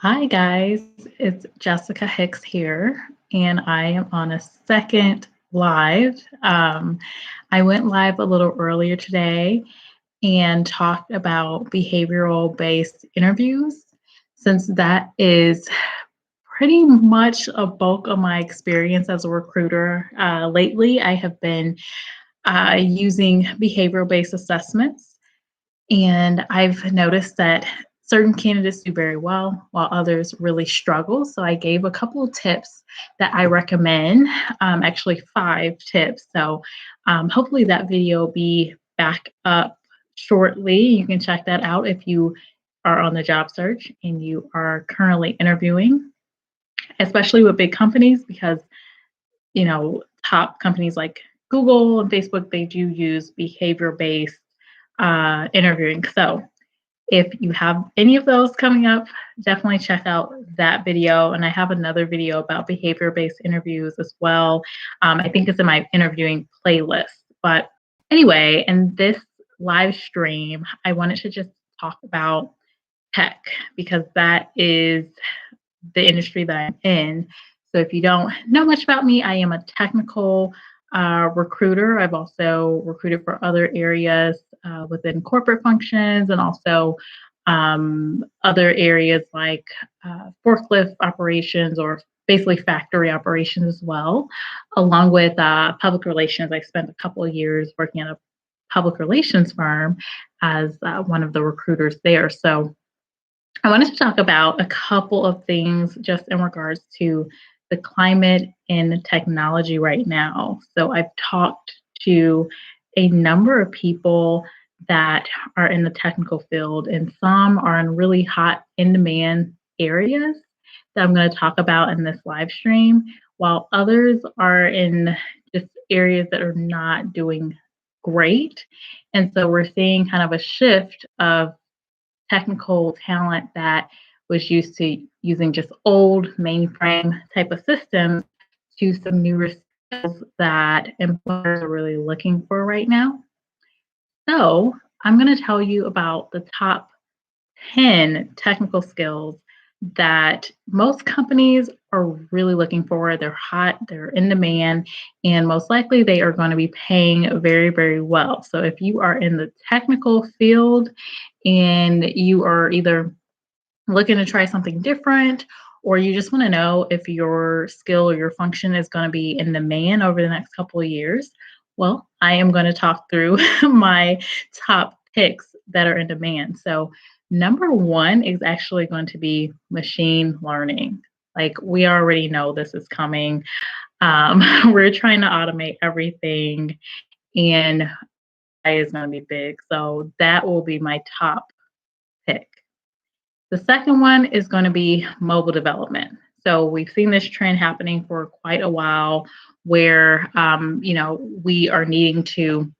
Hi, guys. It's Jessica Hicks here, and I am on a second live. I went live a little earlier today and talked about behavioral based interviews, since that is pretty much a bulk of my experience as a recruiter. Lately, I have been using behavioral based assessments, and I've noticed that certain candidates do very well while others really struggle. So I gave a couple of tips that I recommend, actually 5 tips. So hopefully that video will be back up shortly. You can check that out if you are on the job search and you are currently interviewing, especially with big companies, because top companies like Google and Facebook, they do use behavior based interviewing. So if you have any of those coming up, definitely check out that video. And I have another video about behavior based interviews as well. I think it's in my interviewing playlist. But anyway, in this live stream, I wanted to just talk about tech, because that is the industry that I'm in. So if you don't know much about me, I am a technical recruiter. I've also recruited for other areas within corporate functions, and also other areas like forklift operations, or basically factory operations as well, along with public relations. I spent a couple of years working at a public relations firm as one of the recruiters there. So I wanted to talk about a couple of things just in regards to the climate in technology right now. So I've talked to a number of people that are in the technical field, and some are in really hot, in demand areas that I'm going to talk about in this live stream, while others are in just areas that are not doing great. And so we're seeing kind of a shift of technical talent that was used to using just old mainframe type of systems to some newer skills that employers are really looking for right now. So I'm going to tell you about the top 10 technical skills that most companies are really looking for. They're hot, they're in demand, and most likely they are going to be paying very, very well. So if you are in the technical field and you are either looking to try something different, or you just want to know if your skill or your function is going to be in demand over the next couple of years, well, I am going to talk through my top picks that are in demand. So number one is actually going to be machine learning. Like, we already know this is coming. We're trying to automate everything, and AI is going to be big. So that will be my top pick. The second one is going to be mobile development. So we've seen this trend happening for quite a while, where we are needing to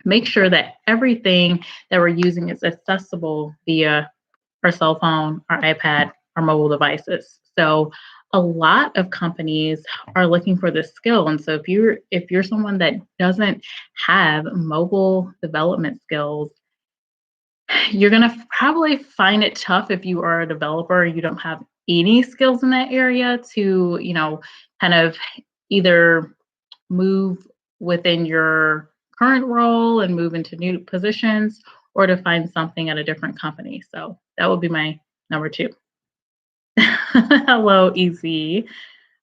make sure that everything that we're using is accessible via our cell phone, our iPad, our mobile devices. So a lot of companies are looking for this skill. And so if you're someone that doesn't have mobile development skills, you're going to probably find it tough if you are a developer, you don't have any skills in that area to, kind of either move within your current role and move into new positions, or to find something at a different company. So that would be my number two. Hello, Easy.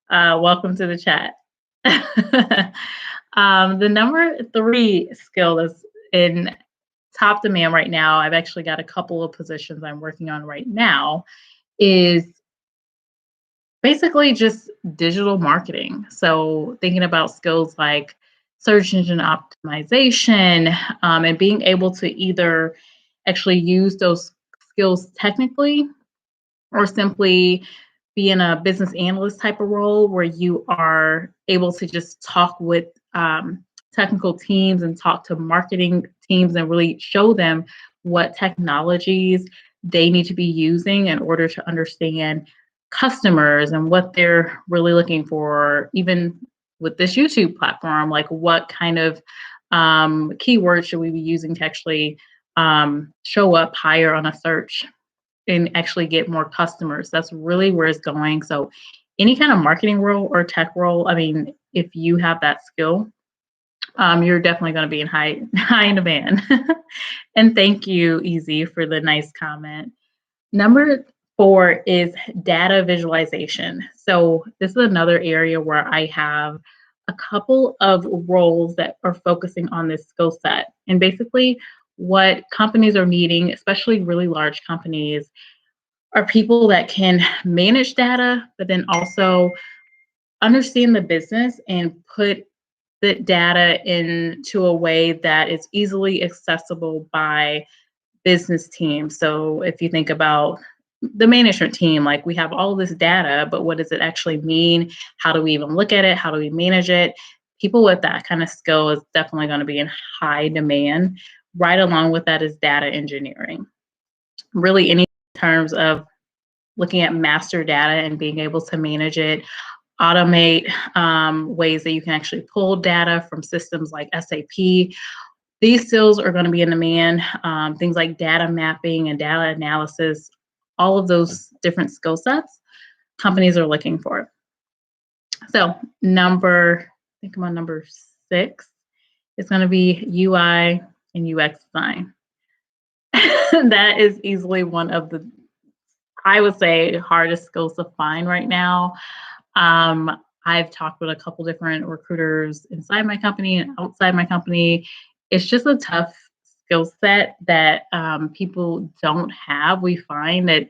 Welcome to the chat. The number three skill that's in top demand right now, I've actually got a couple of positions I'm working on right now, is basically just digital marketing. So thinking about skills like search engine optimization, and being able to either actually use those skills technically, or simply be in a business analyst type of role where you are able to just talk with technical teams and talk to marketing teams and really show them what technologies they need to be using in order to understand customers and what they're really looking for. Even with this YouTube platform, like, what kind of keywords should we be using to actually show up higher on a search and actually get more customers. That's really where it's going. So any kind of marketing role or tech role, I mean, if you have that skill, you're definitely going to be in high demand. And thank you, Easy, for the nice comment. Number 4 is data visualization. So this is another area where I have a couple of roles that are focusing on this skill set. And basically, what companies are needing, especially really large companies, are people that can manage data, but then also understand the business and put the data into a way that is easily accessible by business teams. So if you think about the management team, like we have all this data, but what does it actually mean? How do we even look at it? How do we manage it? People with that kind of skill is definitely going to be in high demand. Right along with that is data engineering. Really, any terms of looking at master data and being able to manage it, automate ways that you can actually pull data from systems like SAP. These skills are going to be in demand. Things like data mapping and data analysis, all of those different skill sets, companies are looking for. So I think I'm on number 6. It's going to be UI and UX design. That is easily one of the, I would say, hardest skills to find right now. I've talked with a couple different recruiters inside my company and outside my company. It's just a tough skill set that people don't have. We find that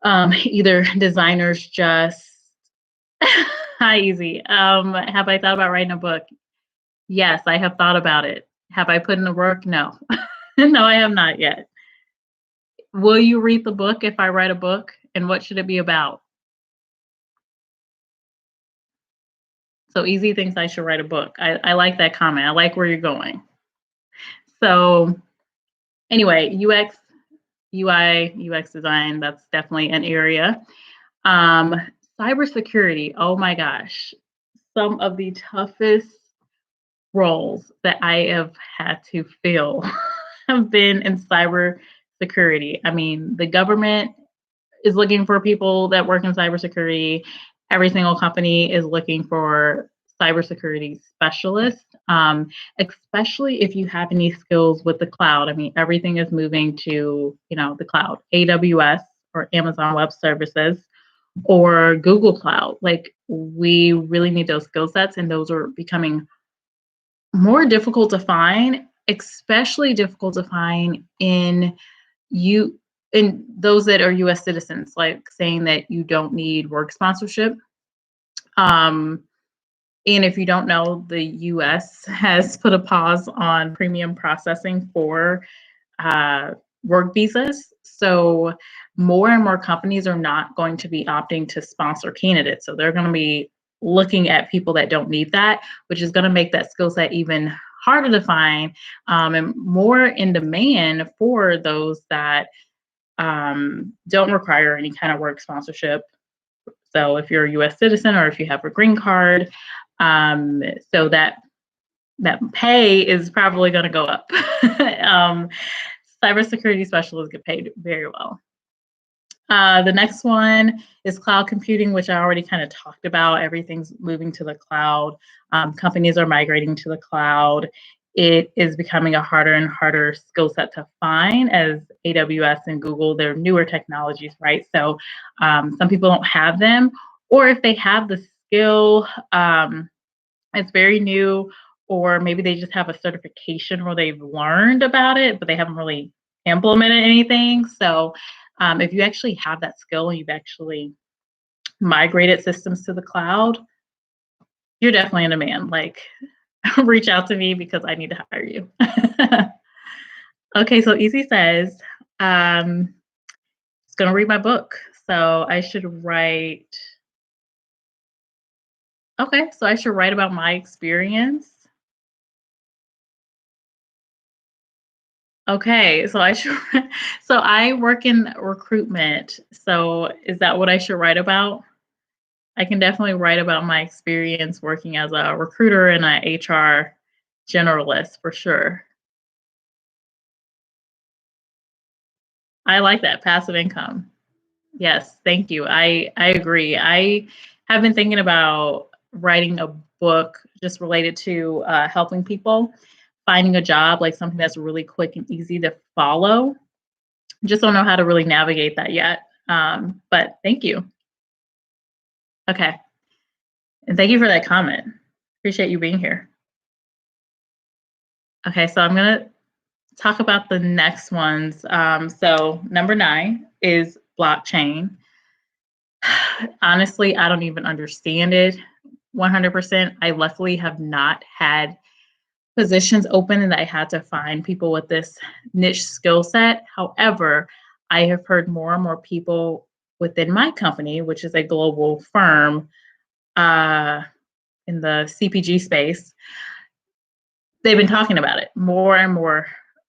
either designers just, hi, Easy. Have I thought about writing a book? Yes, I have thought about it. Have I put in the work? No. No, I have not yet. Will you read the book if I write a book? And what should it be about? So Easy thinks I should write a book. I like that comment. I like where you're going. So anyway, UI, UX design, that's definitely an area. Cybersecurity, oh my gosh. Some of the toughest roles that I have had to fill have been in cybersecurity. I mean, the government is looking for people that work in cybersecurity. Every single company is looking for cybersecurity specialists, especially if you have any skills with the cloud. I mean, everything is moving to, the cloud, AWS or Amazon Web Services or Google Cloud. Like, we really need those skill sets, and those are becoming more difficult to find, especially difficult to find in those that are US citizens, like saying that you don't need work sponsorship. And if you don't know, the US has put a pause on premium processing for work visas. So more and more companies are not going to be opting to sponsor candidates. So they're going to be looking at people that don't need that, which is going to make that skill set even harder to find, and more in demand for those that don't require any kind of work sponsorship. So if you're a U.S. citizen or if you have a green card, so that pay is probably going to go up. Cybersecurity specialists get paid very well. The next one is cloud computing, which I already kind of talked about. Everything's moving to the cloud. Companies are migrating to the cloud. It is becoming a harder and harder skill set to find as AWS and Google, they're newer technologies, right? So some people don't have them, or if they have the skill, it's very new, or maybe they just have a certification where they've learned about it, but they haven't really implemented anything. So if you actually have that skill and you've actually migrated systems to the cloud, you're definitely in demand. Like, reach out to me because I need to hire you. Okay, so Easy says, it's going to read my book. So I should write. Okay, so I should write about my experience. Okay, so so I work in recruitment. So is that what I should write about? I can definitely write about my experience working as a recruiter and an HR generalist for sure. I like that passive income. Yes, thank you. I agree. I have been thinking about writing a book just related to helping people finding a job, like something that's really quick and easy to follow. Just don't know how to really navigate that yet. But thank you. Okay. And thank you for that comment. Appreciate you being here. Okay, so I'm going to talk about the next ones. So, number 9 is blockchain. Honestly, I don't even understand it 100%. I luckily have not had positions open and I had to find people with this niche skill set. However, I have heard more and more people within my company, which is a global firm uh, in the CPG space, they've been talking about it more and more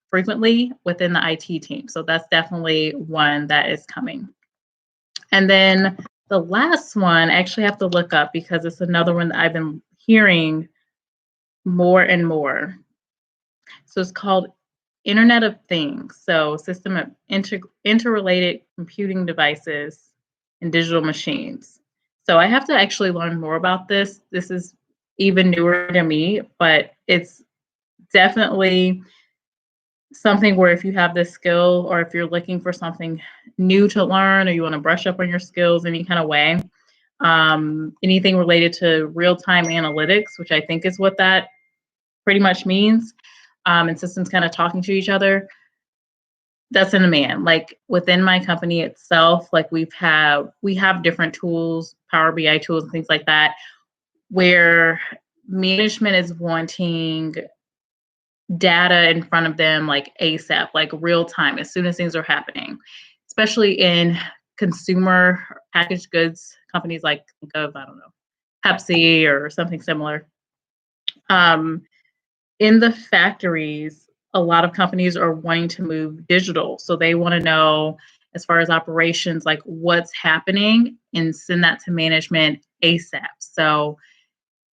frequently within the IT team. So that's definitely one that is coming. And then the last one, I actually have to look up because it's another one that I've been hearing more and more. So it's called Internet of Things. So system of interrelated computing devices and digital machines. So I have to actually learn more about this. This is even newer to me, but it's definitely something where if you have this skill or if you're looking for something new to learn or you want to brush up on your skills any kind of way, anything related to real-time analytics, which I think is what that pretty much means, and systems kind of talking to each other, that's in demand. Like within my company itself, like we have different tools, Power BI tools and things like that, where management is wanting data in front of them like ASAP, like real time, as soon as things are happening, especially in consumer packaged goods companies like think of, I don't know, Pepsi or something similar. Um, in the factories, a lot of companies are wanting to move digital. So they want to know, as far as operations, like what's happening and send that to management ASAP. So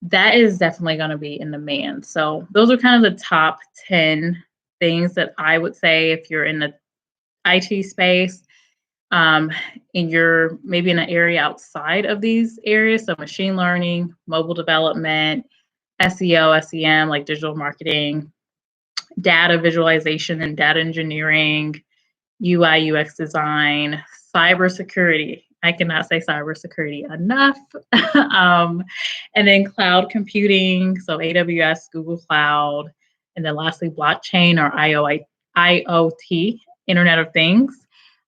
that is definitely going to be in demand. So those are kind of the top 10 things that I would say if you're in the IT space, um, and you're maybe in an area outside of these areas. So machine learning, mobile development, SEO, SEM, like digital marketing, data visualization and data engineering, UI, UX design, cybersecurity. I cannot say cybersecurity enough. And then cloud computing, so AWS, Google Cloud, and then lastly, blockchain or IoT, Internet of Things.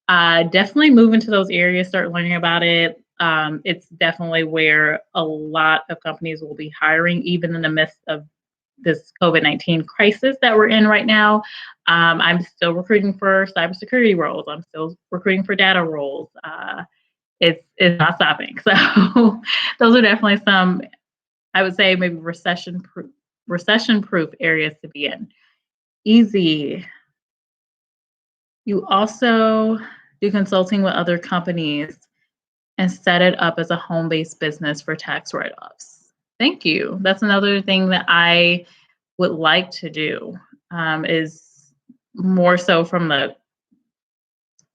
Definitely move into those areas, start learning about it. It's definitely where a lot of companies will be hiring, even in the midst of this COVID-19 crisis that we're in right now. I'm still recruiting for cybersecurity roles. I'm still recruiting for data roles. It's not stopping. So those are definitely some, I would say, maybe recession-proof areas to be in. Easy. You also do consulting with other companies and set it up as a home-based business for tax write-offs. Thank you. That's another thing that I would like to do, is more so from the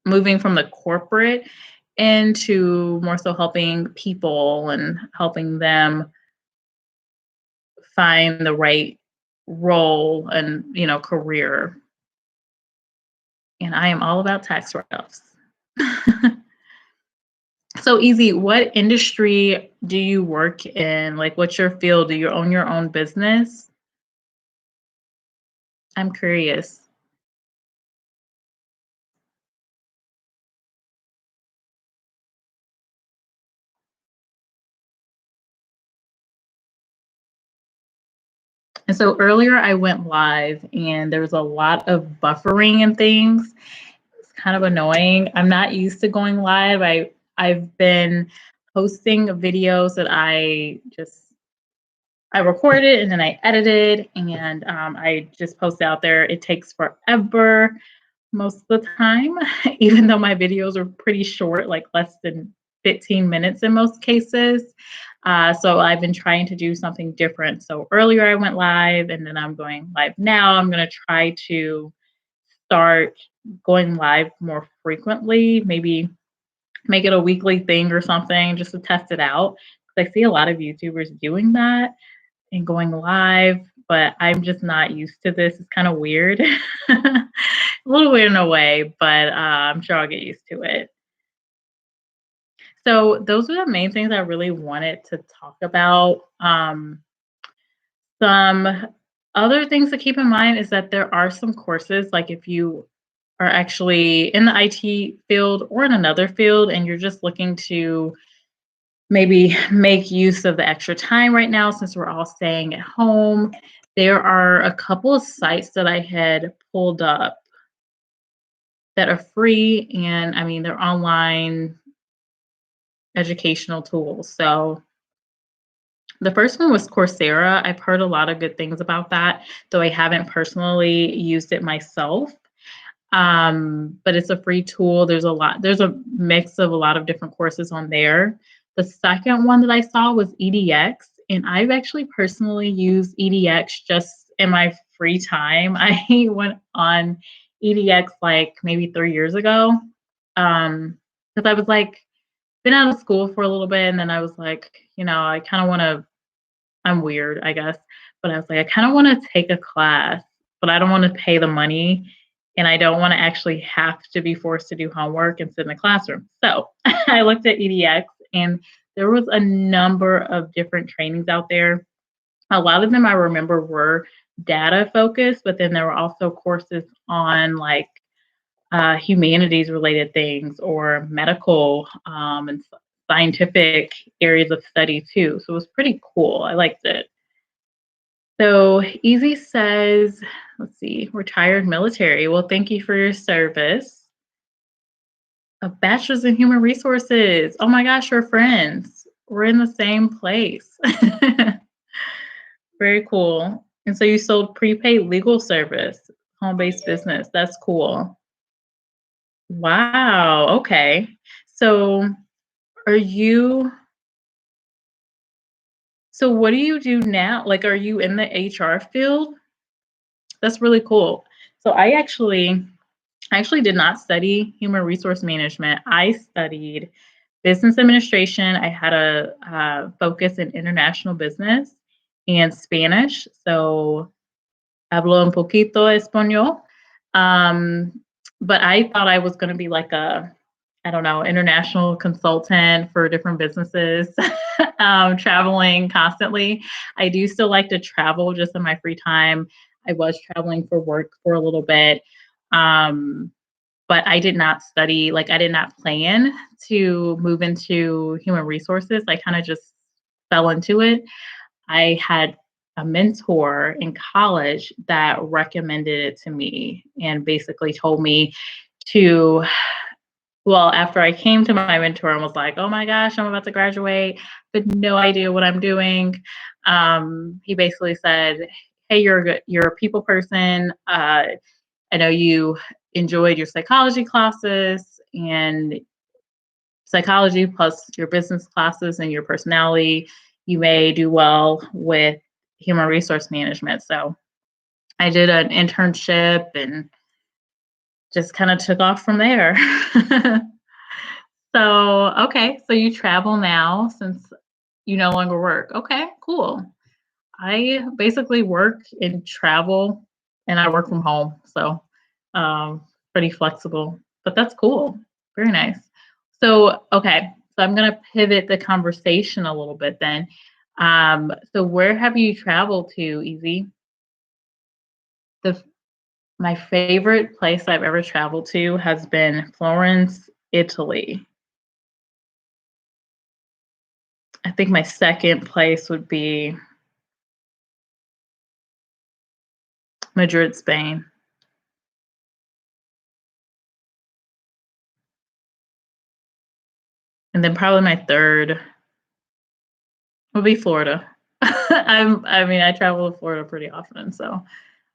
moving from the corporate into more so helping people and helping them find the right role and career. And I am all about tax write-offs. So easy. What industry do you work in? Like, what's your field? Do you own your own business? I'm curious. And so earlier I went live and there was a lot of buffering and things. It's kind of annoying. I'm not used to going live. I've been posting videos that I recorded and then I edited and I just post out there. It takes forever most of the time, even though my videos are pretty short, like less than 15 minutes in most cases. So I've been trying to do something different. So earlier I went live and then I'm going live now. I'm going to try to start going live more frequently, maybe make it a weekly thing or something just to test it out. 'Cause I see a lot of YouTubers doing that and going live, but I'm just not used to this. It's kind of weird. A little weird in a way, but I'm sure I'll get used to it. So those are the main things I really wanted to talk about. Some other things to keep in mind is that there are some courses, like if you are actually in the IT field or in another field and you're just looking to maybe make use of the extra time right now since we're all staying at home. There are a couple of sites that I had pulled up that are free, and I mean, they're online educational tools. So the first one was Coursera. I've heard a lot of good things about that, though I haven't personally used it myself. But it's a free tool. There's a mix of a lot of different courses on there. The second one that I saw was EDX, and I've actually personally used EDX just in my free time. I went on EDX like maybe 3 years ago. Because I was like, been out of school for a little bit, and then I was like, I kind of want to, I'm weird, I guess, but I was like, I kind of want to take a class, but I don't want to pay the money and I don't want to actually have to be forced to do homework and sit in the classroom. So I looked at EDX and there was a number of different trainings out there. A lot of them I remember were data focused, but then there were also courses on like humanities related things or medical and scientific areas of study too. So it was pretty cool. I liked it. So Easy says, let's see, retired military. Well, thank you for your service. A bachelor's in human resources. Oh my gosh, we're friends. We're in the same place. Very cool. And so you sold prepaid legal service, home-based business. That's cool. Wow. Okay. So are you, so what do you do now? Like, are you in the HR field? That's really cool. So I actually did not study human resource management. I studied business administration. I had a focus in international business and Spanish. So hablo un poquito español. Um, but I thought I was going to be like I don't know, international consultant for different businesses, traveling constantly. I do still like to travel just in my free time. I was traveling for work for a little bit. Um, but I did not study, like, I did not plan to move into human resources. I kind of just fell into it. I had a mentor in college that recommended it to me and basically told me to, well, after I came to my mentor and was like, oh my gosh, I'm about to graduate, but no idea what I'm doing. He basically said, hey, you're a people person. I know you enjoyed your psychology classes and psychology plus your business classes and your personality, you may do well with human resource management. So I did an internship and just kind of took off from there. So, okay, so you travel now since you no longer work. Okay, cool. I basically work and travel and I work from home. So, pretty flexible, but that's cool. Very nice. So, okay, so I'm going to pivot the conversation a little bit then. So where have you traveled to, Easy? The My favorite place I've ever traveled to has been Florence, Italy. I think my second place would be Madrid, Spain. And then probably my third would be Florida. I travel to Florida pretty often, so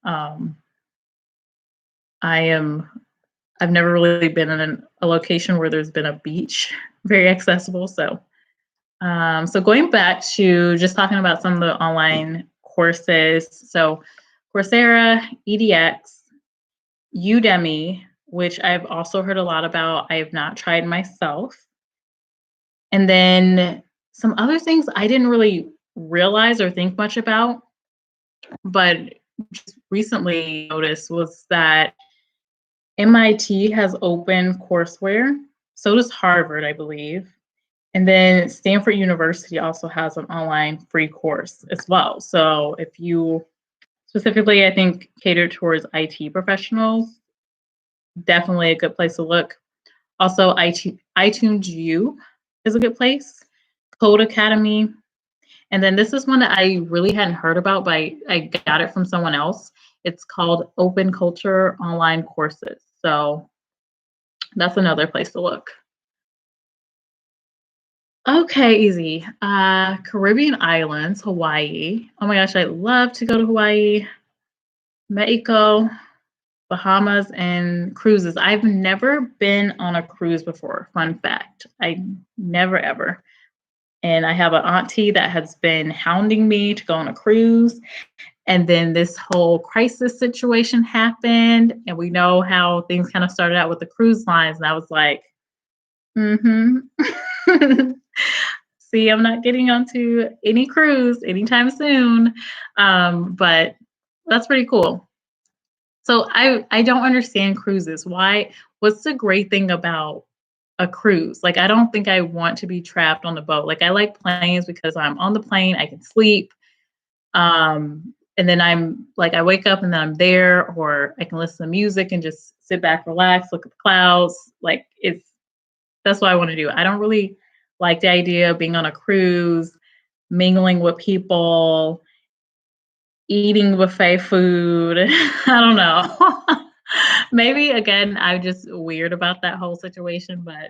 um, I am. I've never really been in a location where there's been a beach very accessible. So going back to just talking about some of the online courses. So Coursera, EDX, Udemy. which I've also heard a lot about. I have not tried myself. And then some other things I didn't really realize or think much about, but just recently noticed was that MIT has open courseware. So does Harvard, I believe. And then Stanford University also has an online free course as well. So if you specifically, I think, cater towards IT professionals, definitely a good place to look. Also, iTunes U is a good place. Code Academy. And then this is one that I really hadn't heard about, but I got it from someone else. It's called Open Culture Online Courses. So that's another place to look. Okay, easy. Caribbean islands, Hawaii. Oh my gosh, I'd love to go to Hawaii, Mexico, Bahamas, and cruises. I've never been on a cruise before. Fun fact. I never ever. And I have an auntie that has been hounding me to go on a cruise. And then this whole crisis situation happened. And we know how things kind of started out with the cruise lines. And I was like, mm-hmm. See, I'm not getting onto any cruise anytime soon. But that's pretty cool. So I don't understand cruises. Why? What's the great thing about a cruise? Like, I don't think I want to be trapped on the boat. Like, I like planes because I'm on the plane, I can sleep. And then I'm like, I wake up and then I'm there, or I can listen to music and just sit back, relax, look at the clouds. Like, that's what I want to do. I don't really like the idea of being on a cruise, mingling with people, eating buffet food. I don't know. Maybe again, I'm just weird about that whole situation, but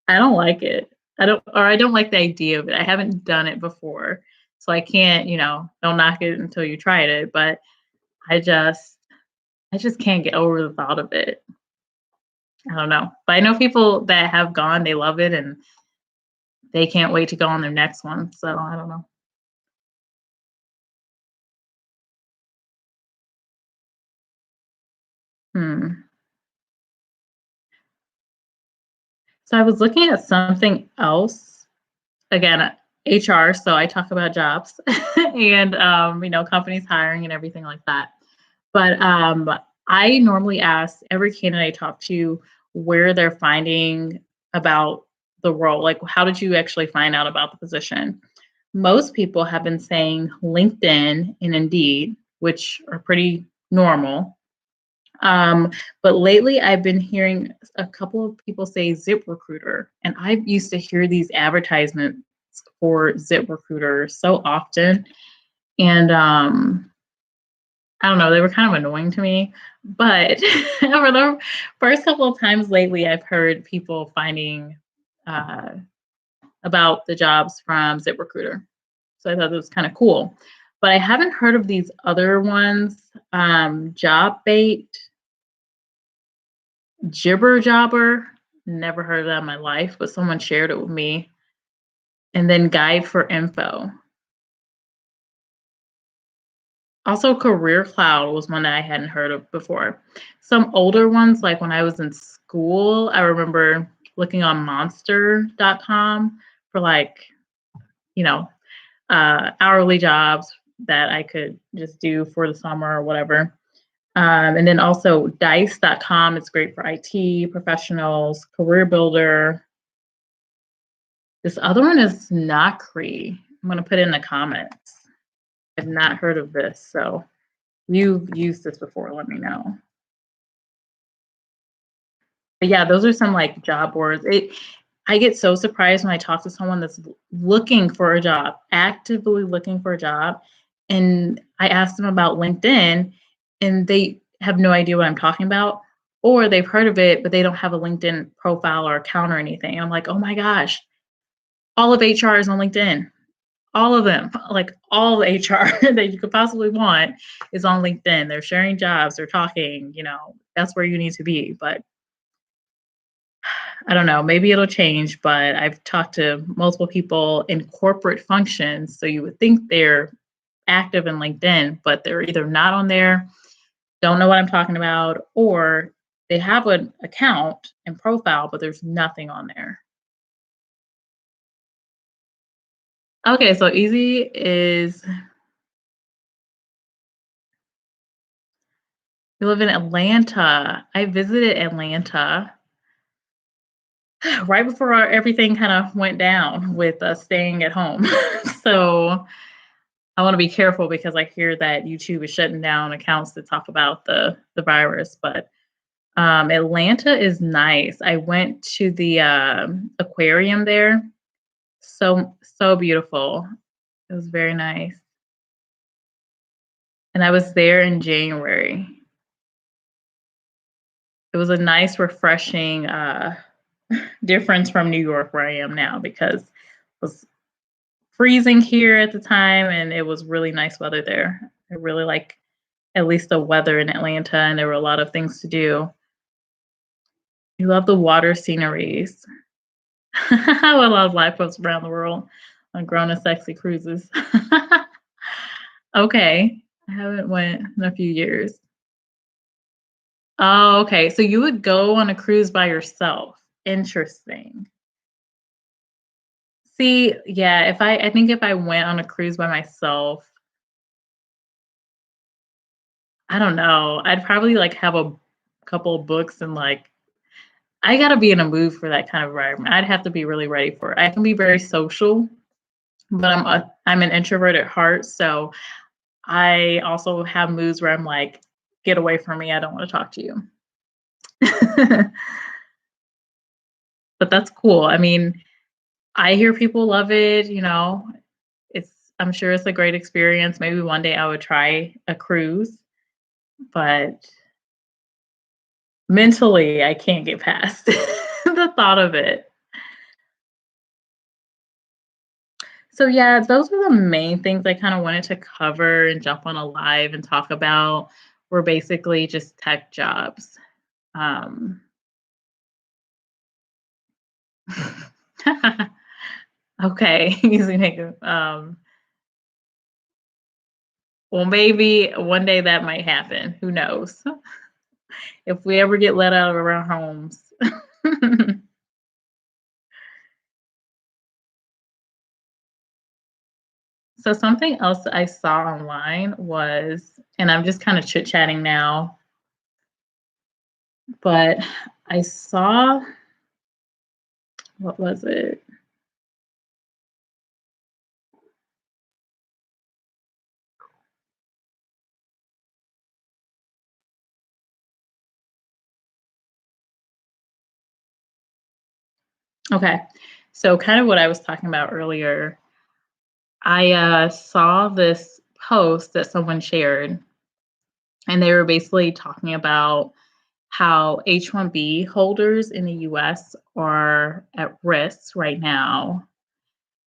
I don't like it. I don't like the idea of it. I haven't done it before. So I can't, don't knock it until you tried it. But I just I just can't get over the thought of it. I don't know. But I know people that have gone, they love it and they can't wait to go on their next one. So I don't know. Hmm. So I was looking at something else. Again, HR, so I talk about jobs and companies hiring and everything like that. But I normally ask every candidate I talk to where they're finding about the role. Like, how did you actually find out about the position? Most people have been saying LinkedIn and Indeed, which are pretty normal. But lately, I've been hearing a couple of people say ZipRecruiter, and I used to hear these advertisements for ZipRecruiter so often, and I don't know, they were kind of annoying to me. But for the first couple of times lately, I've heard people finding uh, about the jobs from ZipRecruiter. So I thought it was kind of cool. But I haven't heard of these other ones. Job Bait, Gibber Jobber, never heard of that in my life, but someone shared it with me. And then Guide for Info. Also, Career Cloud was one that I hadn't heard of before. Some older ones, like when I was in school, I remember looking on monster.com for you know, hourly jobs that I could just do for the summer or whatever. And then also dice.com is great for IT professionals, career builder. This other one is Nakri. I'm going to put it in the comments. I've not heard of this. So you've used this before, let me know. But yeah, those are some like job boards. I get so surprised when I talk to someone that's looking for a job, actively looking for a job, and I ask them about LinkedIn and they have no idea what I'm talking about, or they've heard of it, but they don't have a LinkedIn profile or account or anything. I'm like, oh my gosh, all of HR is on LinkedIn. All of them, like all the HR that you could possibly want is on LinkedIn. They're sharing jobs, they're talking, that's where you need to be. But I don't know, maybe it'll change, but I've talked to multiple people in corporate functions. So you would think they're active in LinkedIn, but they're either not on there, don't know what I'm talking about, or they have an account and profile, but there's nothing on there. Okay, so easy is you live in Atlanta. I visited Atlanta right before everything kind of went down with us staying at home. So I want to be careful because I hear that YouTube is shutting down accounts that talk about the virus. But Atlanta is nice. I went to the aquarium there. So beautiful. It was very nice. And I was there in January. It was a nice, refreshing difference from New York where I am now because it was freezing here at the time and it was really nice weather there. I really like at least the weather in Atlanta and there were a lot of things to do. You love the water sceneries. I love life boats around the world on grown and sexy cruises. Okay. I haven't went in a few years. Oh, okay. So you would go on a cruise by yourself. Interesting. See, yeah, I think if I went on a cruise by myself, I don't know, I'd probably, like, have a couple of books and, like I gotta be in a mood for that kind of environment. I'd have to be really ready for it. I can be very social, but I'm an introvert at heart, so I also have moods where I'm like, "Get away from me, I don't wanna talk to you." But that's cool. I mean, I hear people love it, it's I'm sure it's a great experience. Maybe one day I would try a cruise, but mentally, I can't get past the thought of it. So, yeah, those are the main things I kinda wanted to cover and jump on a live and talk about were basically just tech jobs. Um Okay, easy nigga. Well, maybe one day that might happen. Who knows? If we ever get let out of our homes. So something else I saw online was, and I'm just kind of chit-chatting now, but I saw, what was it? Okay. So kind of what I was talking about earlier, I saw this post that someone shared, and they were basically talking about how H-1B holders in the US are at risk right now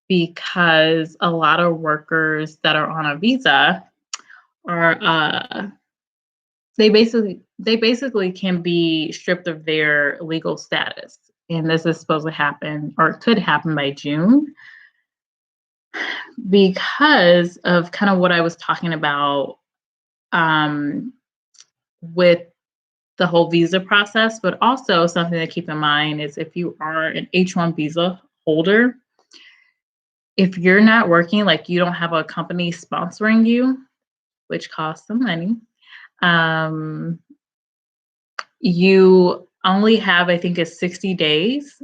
because a lot of workers that are on a visa are they basically can be stripped of their legal status. And this is supposed to happen or could happen by June because of kind of what I was talking about um, with the whole visa process, but also something to keep in mind is if you are an H-1 visa holder, if you're not working, like you don't have a company sponsoring you, which costs some money, um, you only have, I think, it's 60 days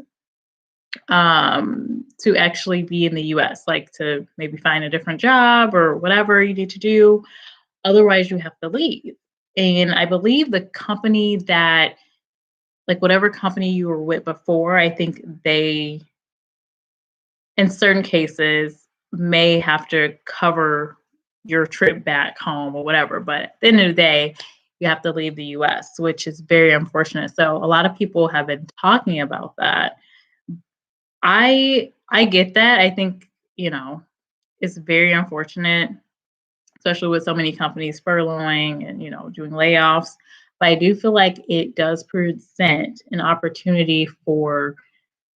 to actually be in the US, like to maybe find a different job or whatever you need to do. Otherwise, you have to leave. And I believe the company that, like whatever company you were with before, I think they, in certain cases, may have to cover your trip back home or whatever. But at the end of the day, you have to leave the US, which is very unfortunate. So a lot of people have been talking about that. I get that. I think, it's very unfortunate, especially with so many companies furloughing and, doing layoffs. But I do feel like it does present an opportunity for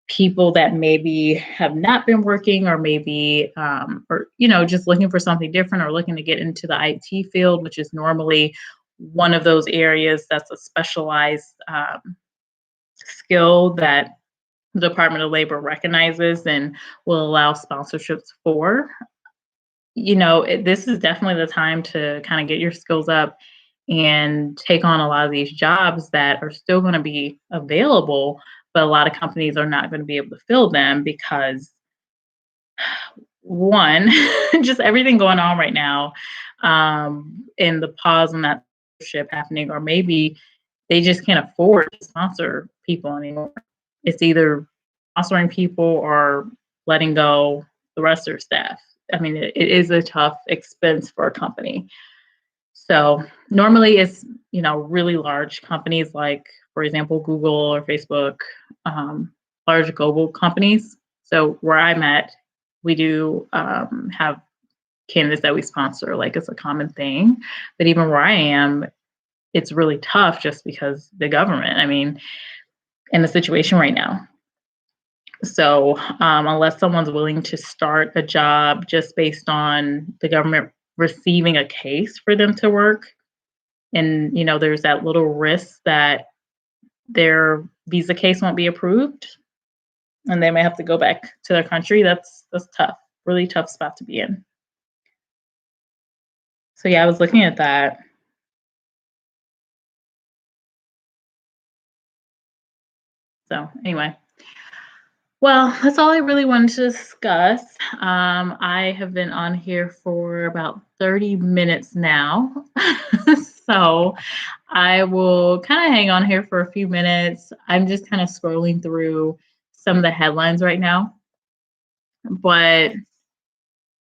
people that maybe have not been working or maybe or just looking for something different or looking to get into the IT field, which is normally one of those areas that's a specialized skill that the Department of Labor recognizes and will allow sponsorships for, this is definitely the time to kind of get your skills up and take on a lot of these jobs that are still going to be available, but a lot of companies are not going to be able to fill them because one, just everything going on right now, and the pause on that ship happening, or maybe they just can't afford to sponsor people anymore. It's either sponsoring people or letting go the rest of their staff. I mean, it is a tough expense for a company. So normally it's, really large companies like, for example, Google or Facebook, large global companies. So where I'm at, we do have candidates that we sponsor, like it's a common thing. But even where I am, it's really tough just because the government, I mean, in the situation right now. So unless someone's willing to start a job just based on the government receiving a case for them to work, and there's that little risk that their visa case won't be approved and they may have to go back to their country. That's tough, really tough spot to be in. So yeah, I was looking at that. So anyway, well, that's all I really wanted to discuss. I have been on here for about 30 minutes now. So I will kind of hang on here for a few minutes. I'm just kind of scrolling through some of the headlines right now, but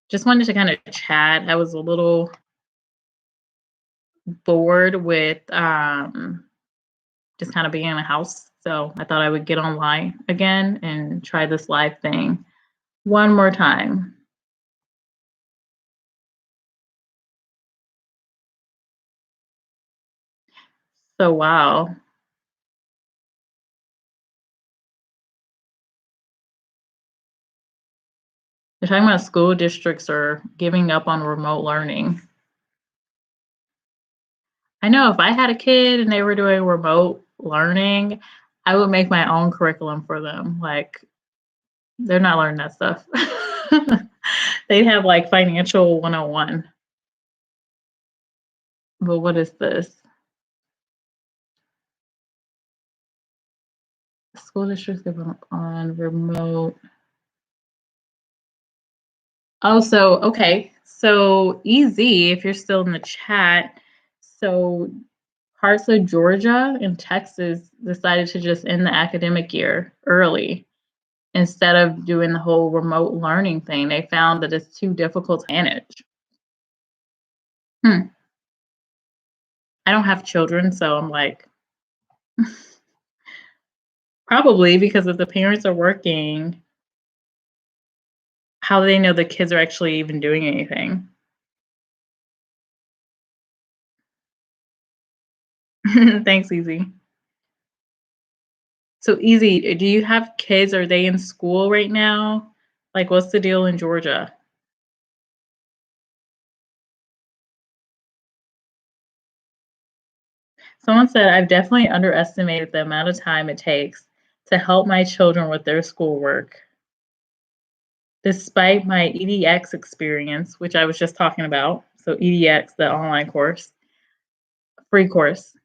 just wanted to kind of chat. I was a little bored with just kind of being in the house. So I thought I would get online again and try this live thing one more time. So wow. They're talking about school districts are giving up on remote learning. I know if I had a kid and they were doing remote learning, I would make my own curriculum for them. Like, they're not learning that stuff. They'd have like financial 101. But what is this? School districts give up on remote. Oh, so okay. So easy if you're still in the chat. So parts of Georgia and Texas decided to just end the academic year early instead of doing the whole remote learning thing. They found that it's too difficult to manage. I don't have children, so I'm like, probably because if the parents are working, how do they know the kids are actually even doing anything? Thanks, Easy. So Easy, do you have kids? Are they in school right now? Like, what's the deal in Georgia? Someone said, I've definitely underestimated the amount of time it takes to help my children with their schoolwork. Despite my EDX experience, which I was just talking about, so EDX, the online course, free course.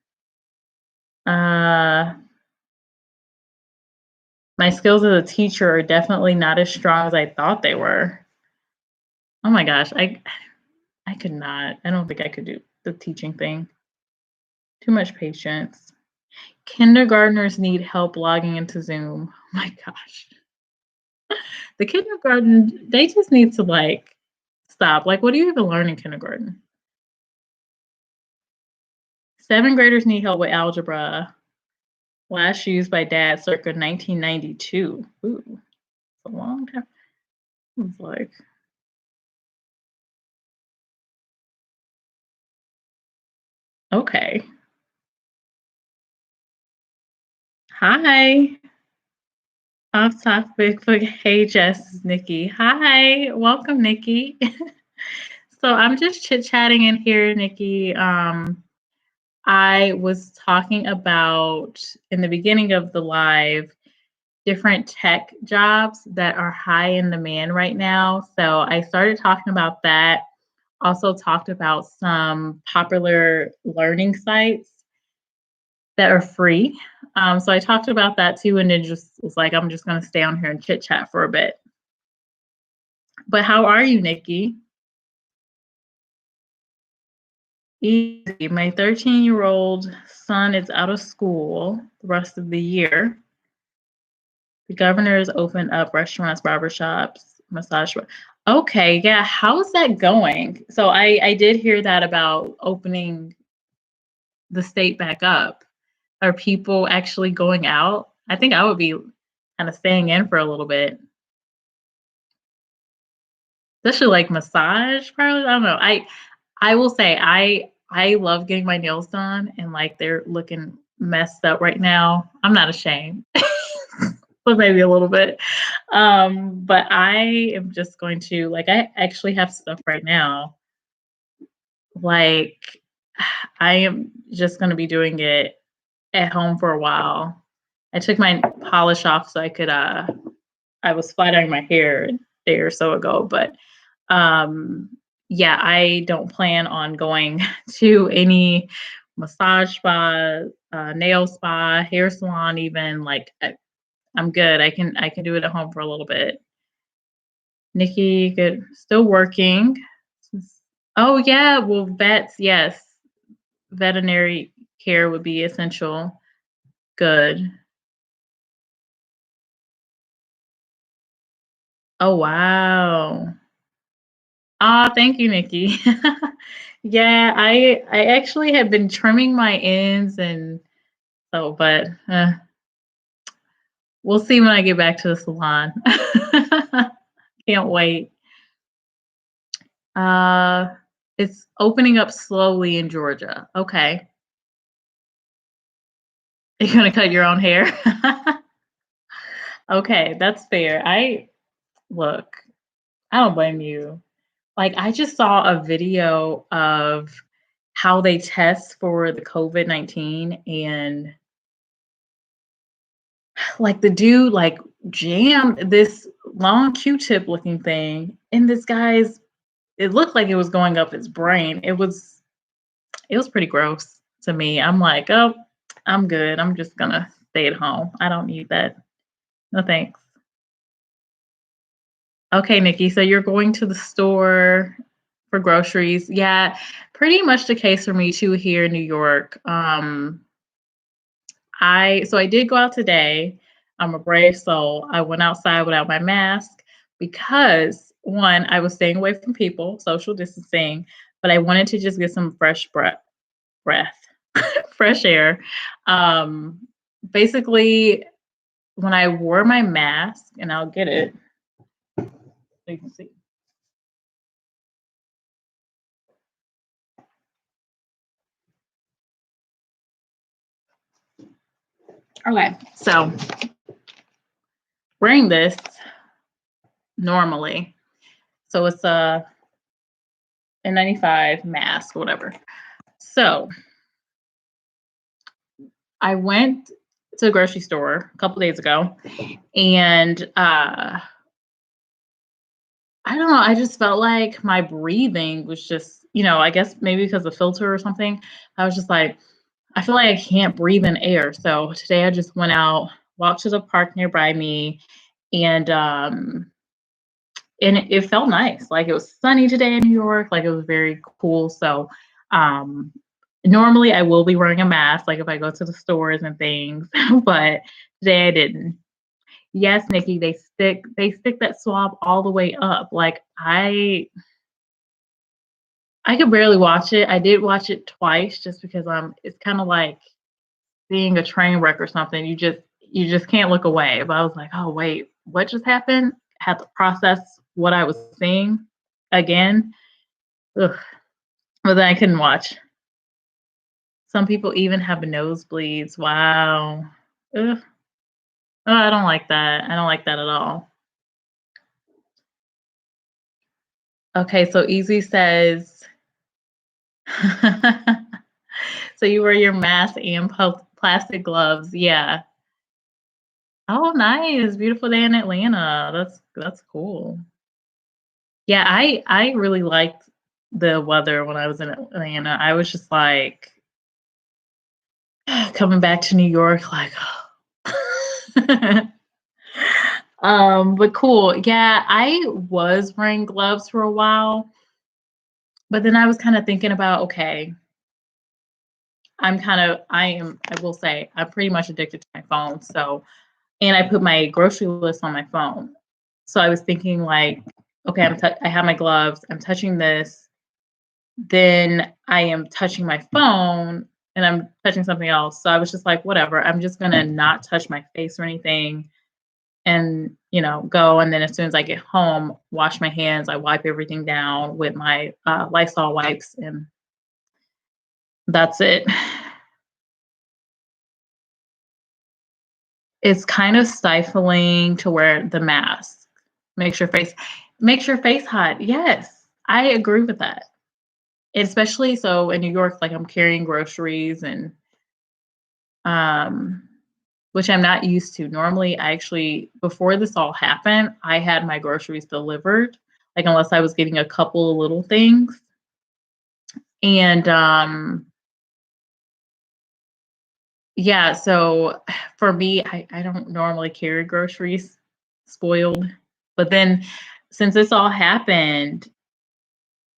My skills as a teacher are definitely not as strong as I thought they were. Oh my gosh, I could not. I don't think I could do the teaching thing. Too much patience. Kindergartners need help logging into Zoom. Oh my gosh. The kindergarten, they just need to like stop. Like, what do you even learn in kindergarten? 7th graders need help with algebra. Last used by dad circa 1992. Ooh, it's a long time. It's like, okay. Hi. Off topic, but hey, Jess, Nikki. Hi, welcome, Nikki. So I'm just chit chatting in here, Nikki. I was talking about in the beginning of the live different tech jobs that are high in demand right now. So I started talking about that. Also talked about some popular learning sites that are free. So I talked about that too, and then just was like, I'm just going to stay on here and chit chat for a bit. But how are you, Nikki? Easy. My 13-year-old son is out of school the rest of the year. The governor has opened up restaurants, barbershops, massage. Okay, yeah. How's that going? So I did hear that about opening the state back up. Are people actually going out? I think I would be kind of staying in for a little bit. Especially like massage parlors. I don't know. I will say I love getting my nails done and like they're looking messed up right now. I'm not ashamed. But maybe a little bit. But I am just going to like I actually have stuff right now. Like I am just going to be doing it at home for a while. I took my polish off so I could I was flat ironing my hair a day or so ago, but um yeah, I don't plan on going to any massage spa, nail spa, hair salon even like I'm good. I can do it at home for a little bit. Nikki, good. Still working. Oh yeah, well vets, yes. Veterinary care would be essential. Good. Oh wow. Ah, thank you, Nikki. Yeah, I actually have been trimming my ends and so, but we'll see when I get back to the salon. Can't wait. Uh, it's opening up slowly in Georgia. Okay. You're gonna cut your own hair? Okay, that's fair. I look, I don't blame you. Like, I just saw a video of how they test for the COVID-19 and like the dude like jammed this long Q-tip looking thing in this guy's it looked like it was going up his brain. It was pretty gross to me. I'm like, "Oh, I'm good. I'm just gonna stay at home. I don't need that. No thanks." Okay, Nikki, so you're going to the store for groceries. Yeah, pretty much the case for me too here in New York. I did go out today. I'm a brave soul. I went outside without my mask because one, I was staying away from people, social distancing, but I wanted to just get some breath, fresh air. Um, Basically, when I wore my mask, and I'll get it so you can see. Okay, so wearing this normally, so it's a N95 mask, whatever. So I went to the grocery store a couple days ago, and I don't know. I just felt like my breathing was just, I guess maybe because of filter or something. I was just like, I feel like I can't breathe in air. So today I just went out, walked to the park nearby me, and it felt nice. Like it was sunny today in New York. Like it was very cool. So um, normally I will be wearing a mask, like if I go to the stores and things, but today I didn't. Yes, Nikki, they stick that swab all the way up. Like I could barely watch it. I did watch it twice just because it's kind of like seeing a train wreck or something. You just can't look away. But I was like, oh wait, what just happened? Had to process what I was seeing again. Ugh. But then I couldn't watch. Some people even have nosebleeds. Wow. Ugh. Oh, I don't like that. I don't like that at all. Okay, so Easy says So you wear your mask and plastic gloves. Yeah. Oh, nice. Beautiful day in Atlanta. That's cool. Yeah, I really liked the weather when I was in Atlanta. I was just like coming back to New York, like, but cool. Yeah, I was wearing gloves for a while, but then I was kind of thinking about, okay, I will say, I'm pretty much addicted to my phone. So, and I put my grocery list on my phone. So I was thinking like, okay, I have my gloves, I'm touching this, then I am touching my phone and I'm touching something else. So I was just like, whatever, I'm just gonna not touch my face or anything and go. And then as soon as I get home, wash my hands, I wipe everything down with my Lysol wipes, and that's it. It's kind of stifling to wear the mask. Makes your face makes your face hot. Yes, I agree with that. Especially so in New York, like I'm carrying groceries and um which I'm not used to. Normally, I actually before this all happened, I had my groceries delivered, like unless I was getting a couple of little things. And yeah, so for me, I don't normally carry groceries spoiled. But then since this all happened,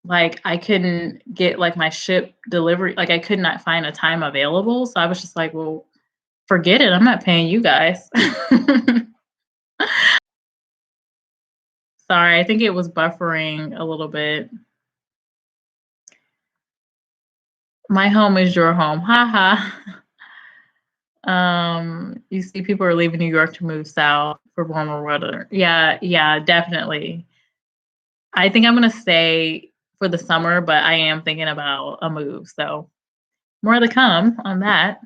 like I couldn't get like my ship delivery, like I could not find a time available. So I was just like, well, forget it. I'm not paying you guys. Sorry, I think it was buffering a little bit. My home is your home. Haha. You see people are leaving New York to move south for warmer weather. Yeah, yeah, definitely. I think I'm gonna stay for the summer, but I am thinking about a move. So more to come on that.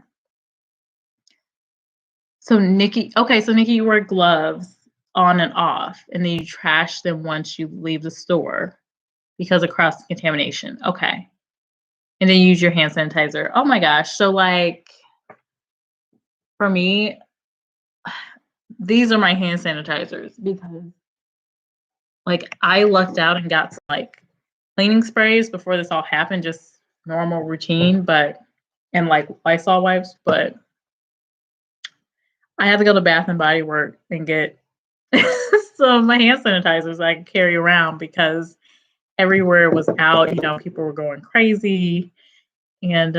So Nikki, you wear gloves on and off, and then you trash them once you leave the store because of cross contamination. Okay. And then you use your hand sanitizer. Oh my gosh. So like for me, these are my hand sanitizers because like I lucked out and got some like cleaning sprays before this all happened, just normal routine, but and like Lysol wipes, but I had to go to Bath and Body Works and get some my hand sanitizers I could carry around because everywhere was out, people were going crazy. And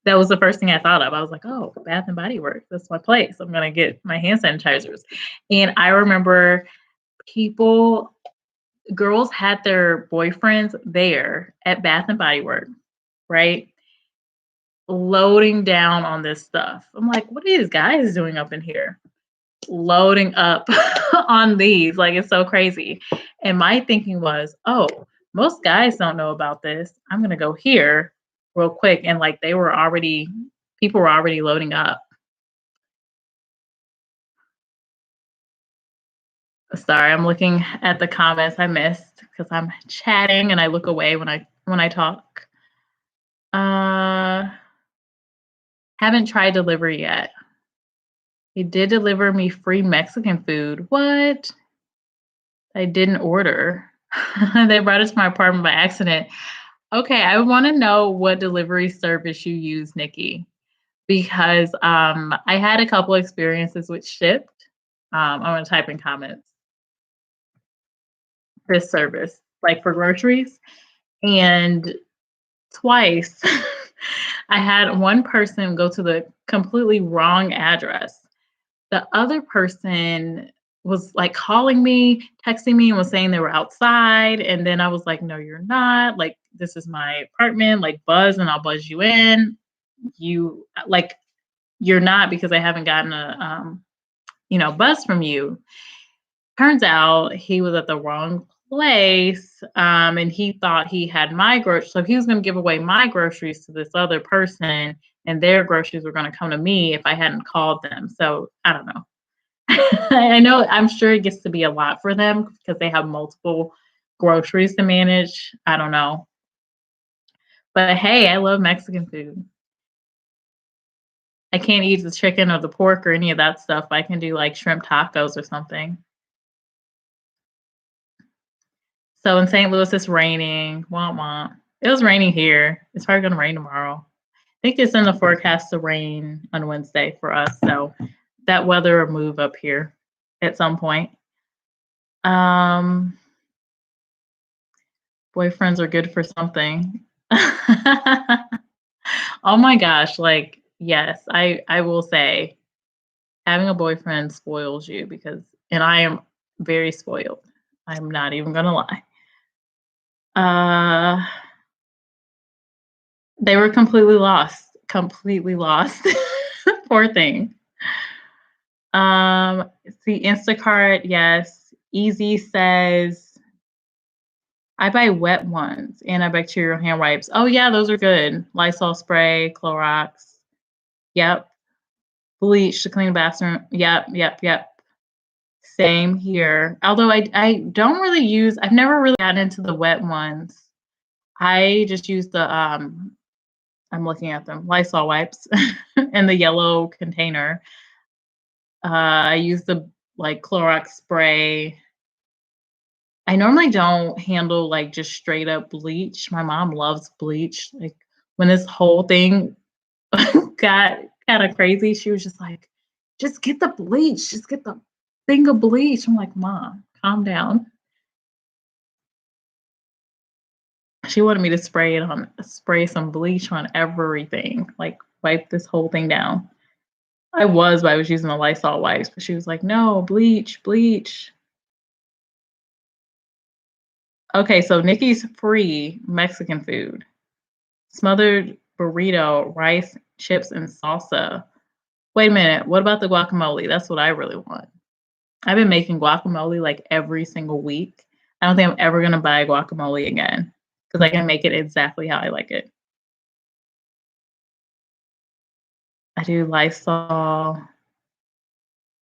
that was the first thing I thought of. I was like, oh, Bath and Body Works, that's my place. I'm gonna get my hand sanitizers. And I remember people girls had their boyfriends there at Bath and Body Works, right? Loading down on this stuff. I'm like, what are these guys doing up in here? Loading up on these. Like, it's so crazy. And my thinking was, oh, most guys don't know about this. I'm going to go here real quick. And like, people were already loading up. Sorry, I'm looking at the comments I missed because I'm chatting and I look away when I talk. Uh, haven't tried delivery yet. He did deliver me free Mexican food. What? I didn't order. They brought it to my apartment by accident. Okay, I want to know what delivery service you use, Nikki, because I had a couple experiences with Shipped. I'm gonna type in comments this service, like for groceries, and twice I had one person go to the completely wrong address. The other person was like calling me, texting me, and was saying they were outside. And then I was like, no, you're not. Like, this is my apartment. Like, buzz and I'll buzz you in. You like, you're not because I haven't gotten a, buzz from you. Turns out he was at the wrong place, and he thought he had my groceries. So he was going to give away my groceries to this other person, and their groceries were going to come to me if I hadn't called them. So I don't know. I know, I'm sure it gets to be a lot for them because they have multiple groceries to manage. I don't know. But hey, I love Mexican food. I can't eat the chicken or the pork or any of that stuff. I can do like shrimp tacos or something. So in St. Louis, it's raining. Womp womp. It was raining here. It's probably gonna rain tomorrow. I think it's in the forecast to rain on Wednesday for us. So that weather will move up here at some point. Um, Boyfriends are good for something. Oh my gosh, like, yes, I will say having a boyfriend spoils you because and I am very spoiled. I'm not even gonna lie. Uh, they were completely lost. Poor thing. See, Instacart, yes. Easy says I buy wet ones, antibacterial hand wipes. Oh, yeah, those are good. Lysol spray, Clorox. Yep. Bleach to clean the bathroom. Yep, yep, yep. Same here. Although I don't really use I've never really gotten into the wet ones. I just use the, I'm looking at them, Lysol wipes in the yellow container. I use the, like, Clorox spray. I normally don't handle, like, just straight up bleach. My mom loves bleach. Like, when this whole thing got kinda crazy, she was just like, "Just get the bleach. Just get the thing of bleach." I'm like, "Mom, calm down." She wanted me to spray some bleach on everything, like, wipe this whole thing down. But I was using the Lysol wipes, but she was like, "No, bleach, bleach." Okay, so Nikki's free Mexican food. Smothered burrito, rice, chips, and salsa. Wait a minute, what about the guacamole? That's what I really want. I've been making guacamole, like, every single week. I don't think I'm ever gonna buy guacamole again because I can make it exactly how I like it. I do Lysol.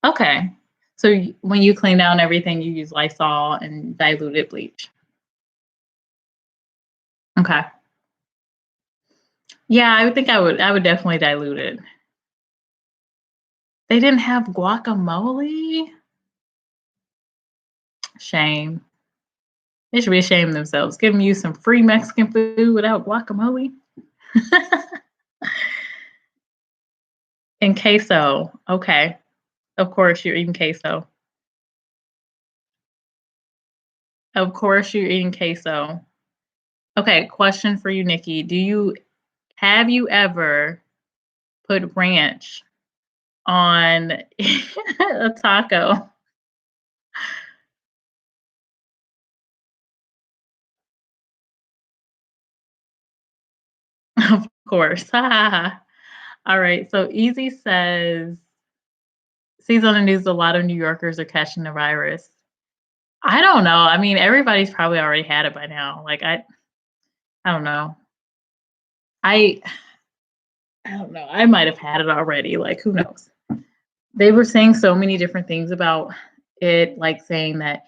Okay. So when you clean down everything, you use Lysol and diluted bleach. Okay. Yeah, I would think I would definitely dilute it. They didn't have guacamole? Shame. They should be ashamed of themselves, giving you some free Mexican food without guacamole. And queso. Okay. Of course you're eating queso. Of course you're eating queso. Okay, question for you, Nikki. Have you ever put ranch on a taco? Of course. All right. So Easy says, sees on the news a lot of New Yorkers are catching the virus. I don't know. I mean, everybody's probably already had it by now. Like I don't know. I I don't know. I might have had it already. Like who knows? They were saying so many different things about it, like saying that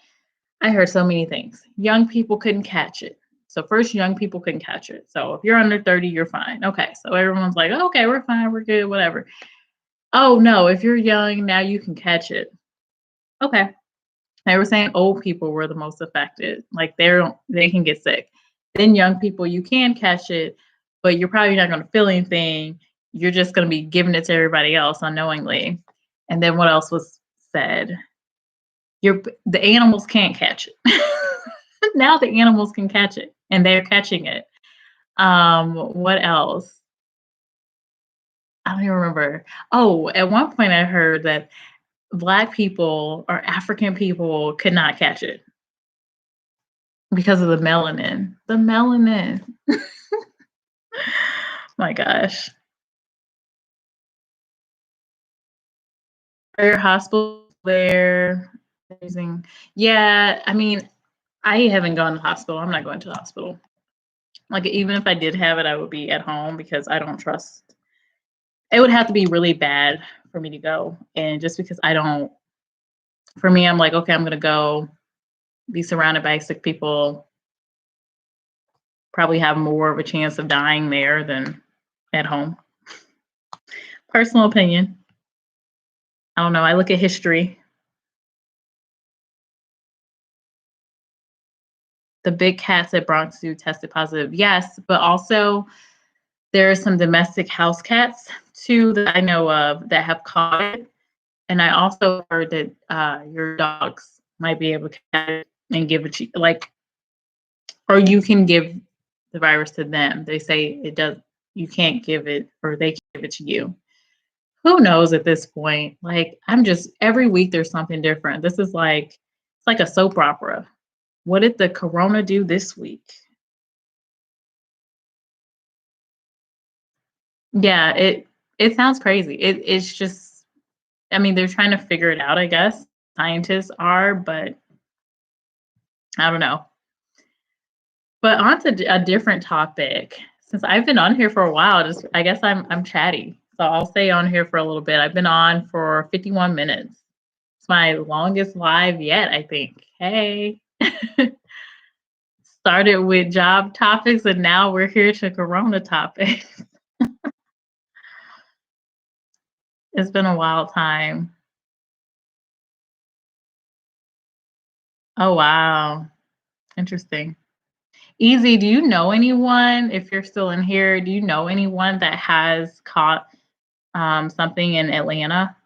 I heard so many things. Young people couldn't catch it. So first, young people couldn't catch it. So if you're under 30, you're fine. Okay. So everyone's like, okay, we're fine, we're good, whatever. Oh no, if you're young, now you can catch it. Okay. They were saying old people were the most affected. Like they can get sick. Then young people, you can catch it, but you're probably not going to feel anything. You're just going to be giving it to everybody else unknowingly. And then what else was said? The animals can't catch it. Now the animals can catch it, and they're catching it. What else? I don't even remember. Oh, at one point I heard that Black people or African people could not catch it because of the melanin. The melanin. My gosh. Are your hospitals there using yeah, I mean, I haven't gone to the hospital. I'm not going to the hospital. Like, even if I did have it, I would be at home because I don't trust it would have to be really bad for me to go, and just because I don't for me, I'm like, "Okay, I'm gonna go be surrounded by sick people." probably have more of a chance of dying there than at home. Personal opinion. I don't know. I look at history. The big cats at Bronx Zoo tested positive. Yes, but also there are some domestic house cats too that I know of that have caught it. And I also heard that your dogs might be able to catch it and give it to you, like, or you can give the virus to them. They say it does. You can't give it, or they can give it to you. Who knows at this point? Like, I'm just every week there's something different. This is like it's like a soap opera. What did the corona do this week? Yeah, it sounds crazy. It's just I mean, they're trying to figure it out, I guess. Scientists are, but I don't know. But on to a different topic. Since I've been on here for a while, just I guess I'm chatty. So I'll stay on here for a little bit. I've been on for 51 minutes. It's my longest live yet, I think. Hey. Started with job topics and now we're here to corona topics. It's been a wild time. Oh wow. Interesting. Easy, do you know anyone, if you're still in here, do you know anyone that has caught something in Atlanta?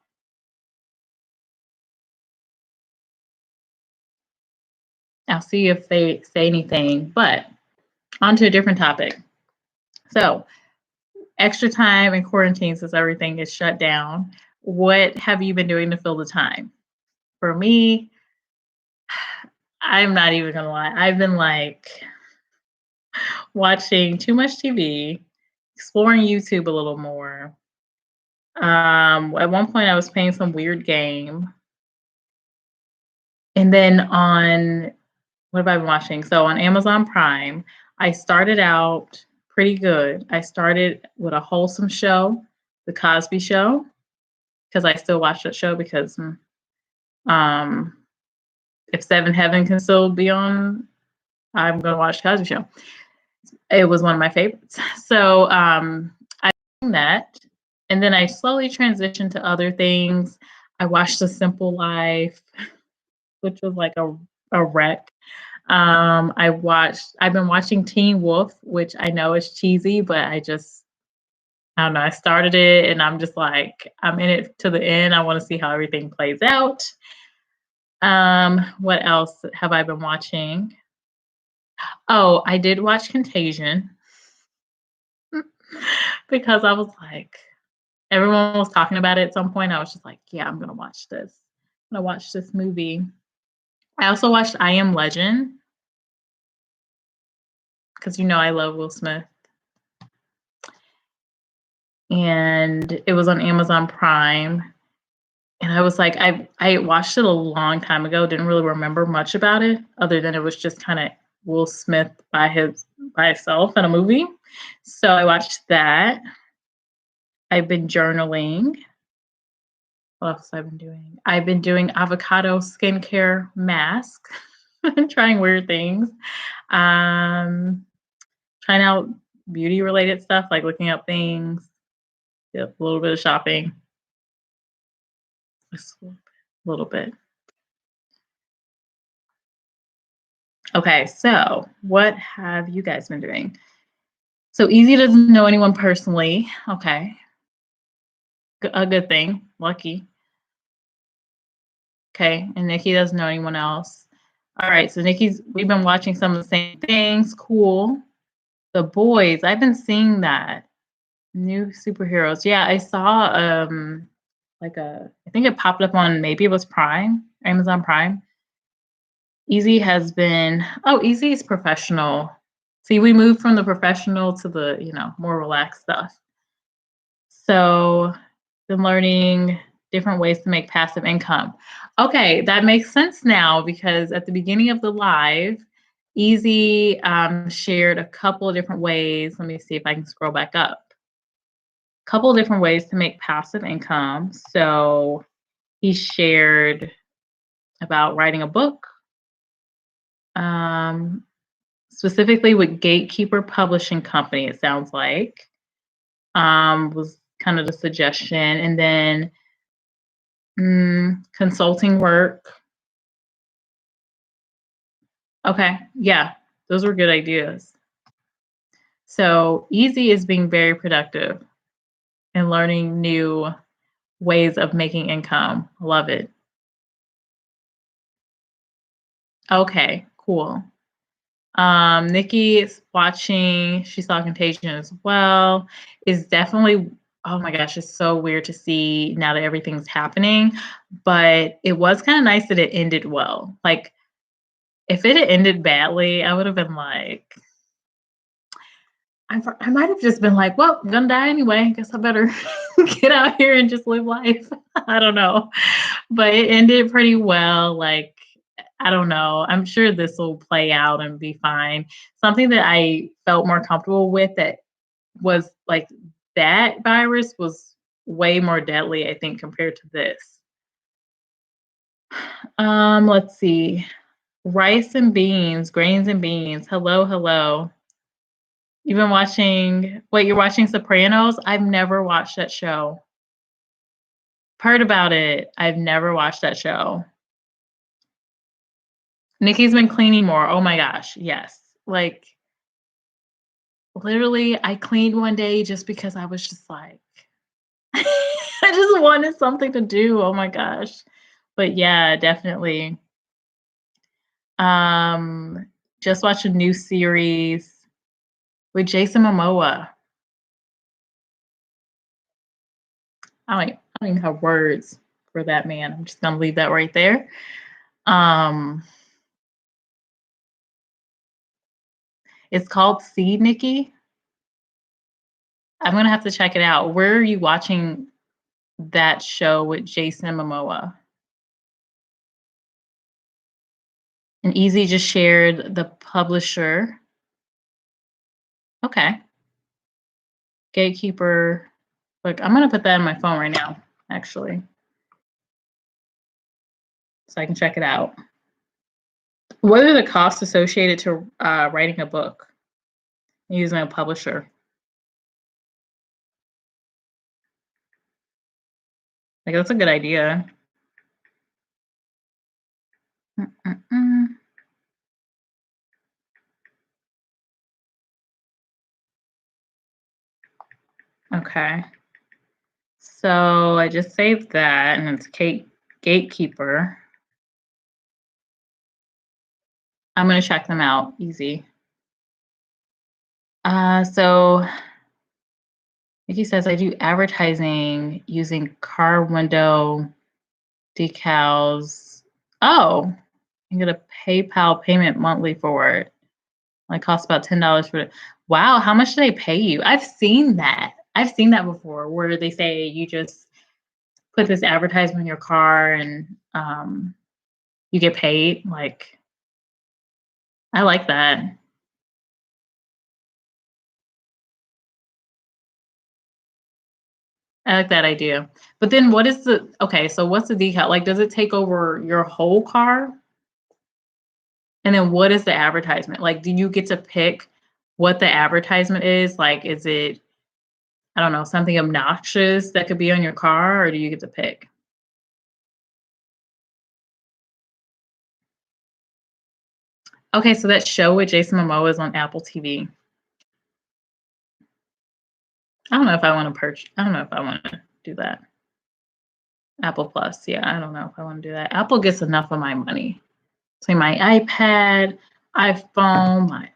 I'll see if they say anything, but on to a different topic. So, extra time in quarantine since everything is shut down. What have you been doing to fill the time? For me, I'm not even gonna lie. I've been like watching too much TV, exploring YouTube a little more. At one point, I was playing some weird game. And then on what have I been watching? So on Amazon Prime, I started out pretty good. I started with a wholesome show, The Cosby Show, because I still watch that show because um, if Seven Heaven can still be on, I'm going to watch The Cosby Show. It was one of my favorites. So I did that. And then I slowly transitioned to other things. I watched A Simple Life, which was like a wreck. I've been watching Teen Wolf, which I know is cheesy, but I don't know. I started it and I'm just like, I'm in it to the end. I want to see how everything plays out. What else have I been watching? Oh, I did watch Contagion because I was like, everyone was talking about it at some point. I was just like, yeah, I'm gonna watch this. I'm gonna watch this movie. I also watched I Am Legend because I love Will Smith. And it was on Amazon Prime. And I was like, I watched it a long time ago, didn't really remember much about it, other than it was just kind of Will Smith by himself in a movie. So I watched that. I've been journaling. What else have I been doing? I've been doing avocado skincare mask. Trying weird things. Trying out beauty related stuff, like looking up things, a little bit of shopping. Just a little bit. Okay, so what have you guys been doing? So Easy doesn't know anyone personally. Okay, a good thing. Lucky. Okay, and Nikki doesn't know anyone else. All right, so we've been watching some of the same things. Cool. The Boys, I've been seeing that. New superheroes. Yeah, I saw I think it popped up on, maybe it was Prime, Amazon Prime. Easy is professional. See, we moved from the professional to the, more relaxed stuff. So, been learning different ways to make passive income. Okay, that makes sense now because at the beginning of the live, Easy shared a couple of different ways. Let me see if I can scroll back up. A couple of different ways to make passive income. So, he shared about writing a book, specifically with Gatekeeper Publishing Company, it sounds like, was kind of the suggestion. And then consulting work. Okay, yeah, those were good ideas. So easy is being very productive and learning new ways of making income. Love it. Okay, cool. Nikki is watching. She saw Contagion as well. Is definitely, oh my gosh, it's so weird to see now that everything's happening. But it was kind of nice that it ended well. Like, if it had ended badly, I would have been like, I might have just been like, well, I'm gonna die anyway. I guess I better get out here and just live life. I don't know. But it ended pretty well. Like, I don't know. I'm sure this will play out and be fine. Something that I felt more comfortable with that was like that virus was way more deadly, I think, compared to this. Let's see. Rice and beans, grains and beans. Hello, hello. You've been watching, wait, you're watching Sopranos? I've never watched that show. Heard about it. I've never watched that show. Nikki's been cleaning more. Oh my gosh, yes. Like, literally, I cleaned one day just because I was just like, I just wanted something to do. Oh my gosh. But yeah, definitely. Just watched a new series with Jason Momoa. I don't even have words for that man. I'm just gonna leave that right there. Um, it's called See, Nikki. I'm gonna have to check it out. Where are you watching that show with Jason Momoa? And Easy just shared the publisher. Okay. Gatekeeper. Look, I'm gonna put that in my phone right now, actually, so I can check it out. What are the costs associated to writing a book using a publisher? Like, that's a good idea. Okay. So I just saved that, and it's Gatekeeper. I'm gonna check them out. Easy. So Nikki says I do advertising using car window decals. Oh, you get a PayPal payment monthly for it. Like costs about $10 for it. Wow, how much do they pay you? I've seen that. I've seen that before where they say you just put this advertisement in your car and you get paid. Like, I like that. I like that idea. But then what is okay, so what's the decal? Like, does it take over your whole car? And then what is the advertisement? Like, do you get to pick what the advertisement is? Like, is it, I don't know, something obnoxious that could be on your car, or do you get to pick? Okay, so that show with Jason Momoa is on Apple TV. I don't know if I want to purchase. I don't know if I want to do that. Apple Plus, yeah, I don't know if I want to do that. Apple gets enough of my money. Between my iPad, iPhone, my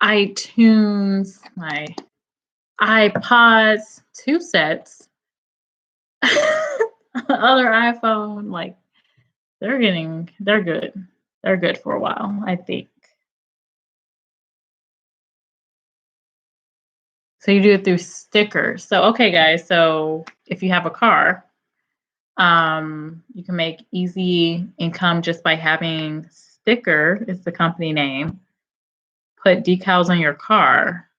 iTunes, my iPods, 2 sets, other iPhone, like they're good. They're good for a while, I think. So you do it through stickers. So okay, guys. So if you have a car, you can make easy income just by having Sticker is the company name. Put decals on your car,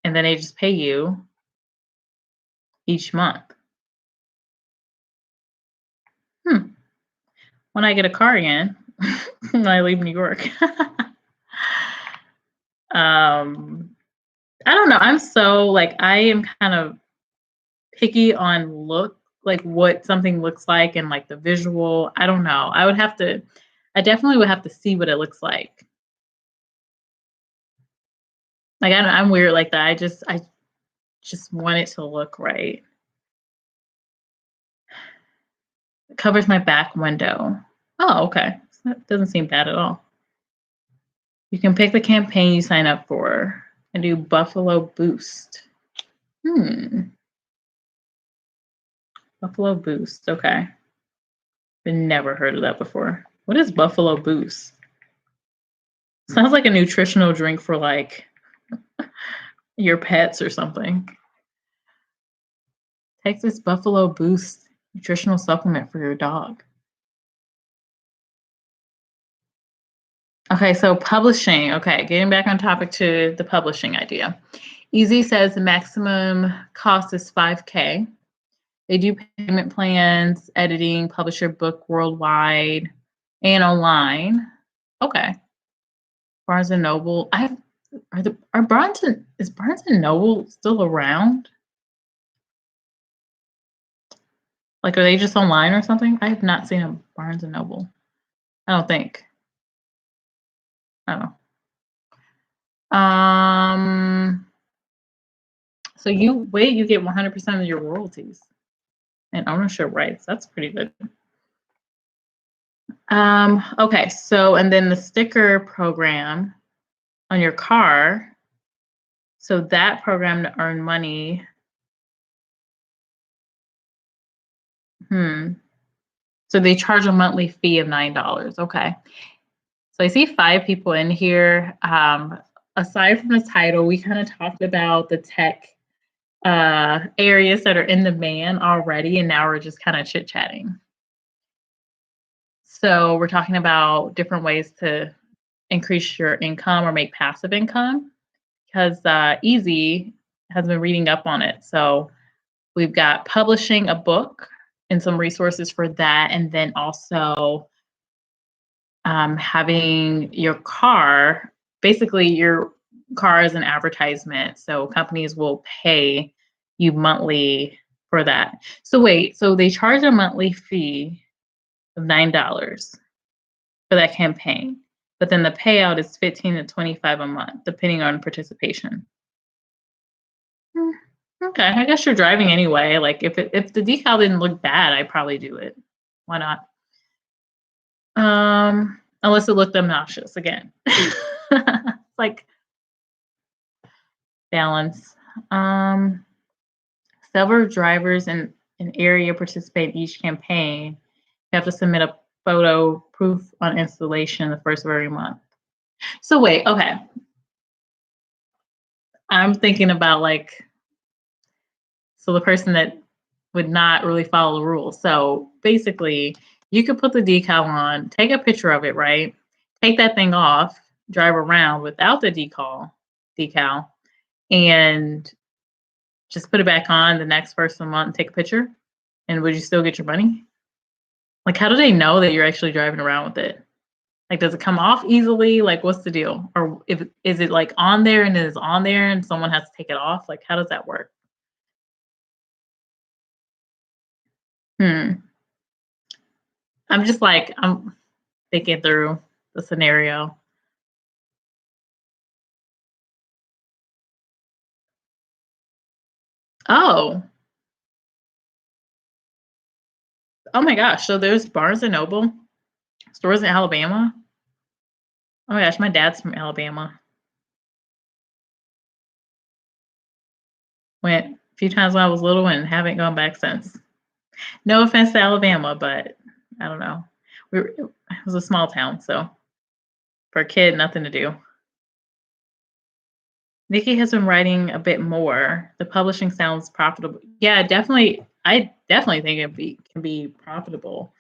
and then they just pay you each month. When I get a car again, when I leave New York. I don't know. I'm so like I am kind of picky on look, like what something looks like and like the visual. I don't know. I definitely would have to see what it looks like. Like I'm weird like that. I just want it to look right. It covers my back window. Oh, okay. So that doesn't seem bad at all. You can pick the campaign you sign up for and do Buffalo Boost. Buffalo Boost. Okay. I've never heard of that before. What is Buffalo Boost? Sounds like a nutritional drink for like your pets or something. Take this Buffalo Boost nutritional supplement for your dog. Okay, so publishing. Okay, getting back on topic to the publishing idea. Easy says the maximum cost is $5K. They do payment plans, editing, publish your book worldwide and online. Okay. Barnes and Noble. Is Barnes and Noble still around? Like, are they just online or something? I have not seen a Barnes and Noble. I don't think. I don't know. So you get 100% of your royalties and ownership rights. That's pretty good. Okay, so and then the sticker program on your car. So that program to earn money. So they charge a monthly fee of $9. Okay. So I see 5 people in here. Aside from the title, we kind of talked about the tech areas that are in demand already, and now we're just kind of chit-chatting. So we're talking about different ways to increase your income or make passive income because Easy has been reading up on it. So we've got publishing a book and some resources for that, and then also having your car, basically your car is an advertisement. So companies will pay you monthly for that. So wait, so they charge a monthly fee of $9 for that campaign, but then the payout is $15 to $25 a month, depending on participation. Okay, I guess you're driving anyway. Like if the decal didn't look bad, I'd probably do it. Why not? Unless it looked obnoxious again. Like balance. Several drivers in an area participate in each campaign. You have to submit a photo proof on installation the first of every month. So wait, okay. I'm thinking about like, so the person that would not really follow the rules. So basically, you could put the decal on, take a picture of it, right? Take that thing off, drive around without the decal, and just put it back on the next first of the month and take a picture. And would you still get your money? Like, how do they know that you're actually driving around with it? Like, does it come off easily? Like, what's the deal? Or is it like on there and it is on there and someone has to take it off? Like, how does that work? I'm just like, I'm thinking through the scenario. Oh, oh my gosh. So there's Barnes and Noble stores in Alabama. Oh my gosh, my dad's from Alabama. Went a few times when I was little and haven't gone back since. No offense to Alabama, but I don't know. It was a small town, so for a kid, nothing to do. Nikki has been writing a bit more. The publishing sounds profitable. Yeah, definitely. I definitely think can be profitable,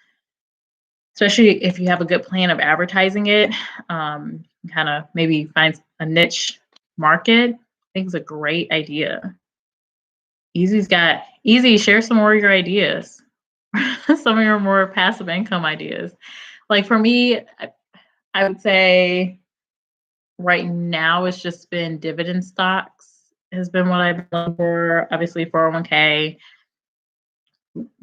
especially if you have a good plan of advertising it. Kind of maybe find a niche market. I think it's a great idea. Easy. Share some more of your ideas, some of your more passive income ideas. Like for me, I would say right now it's just been dividend stocks has been what I've been looking for. Obviously 401k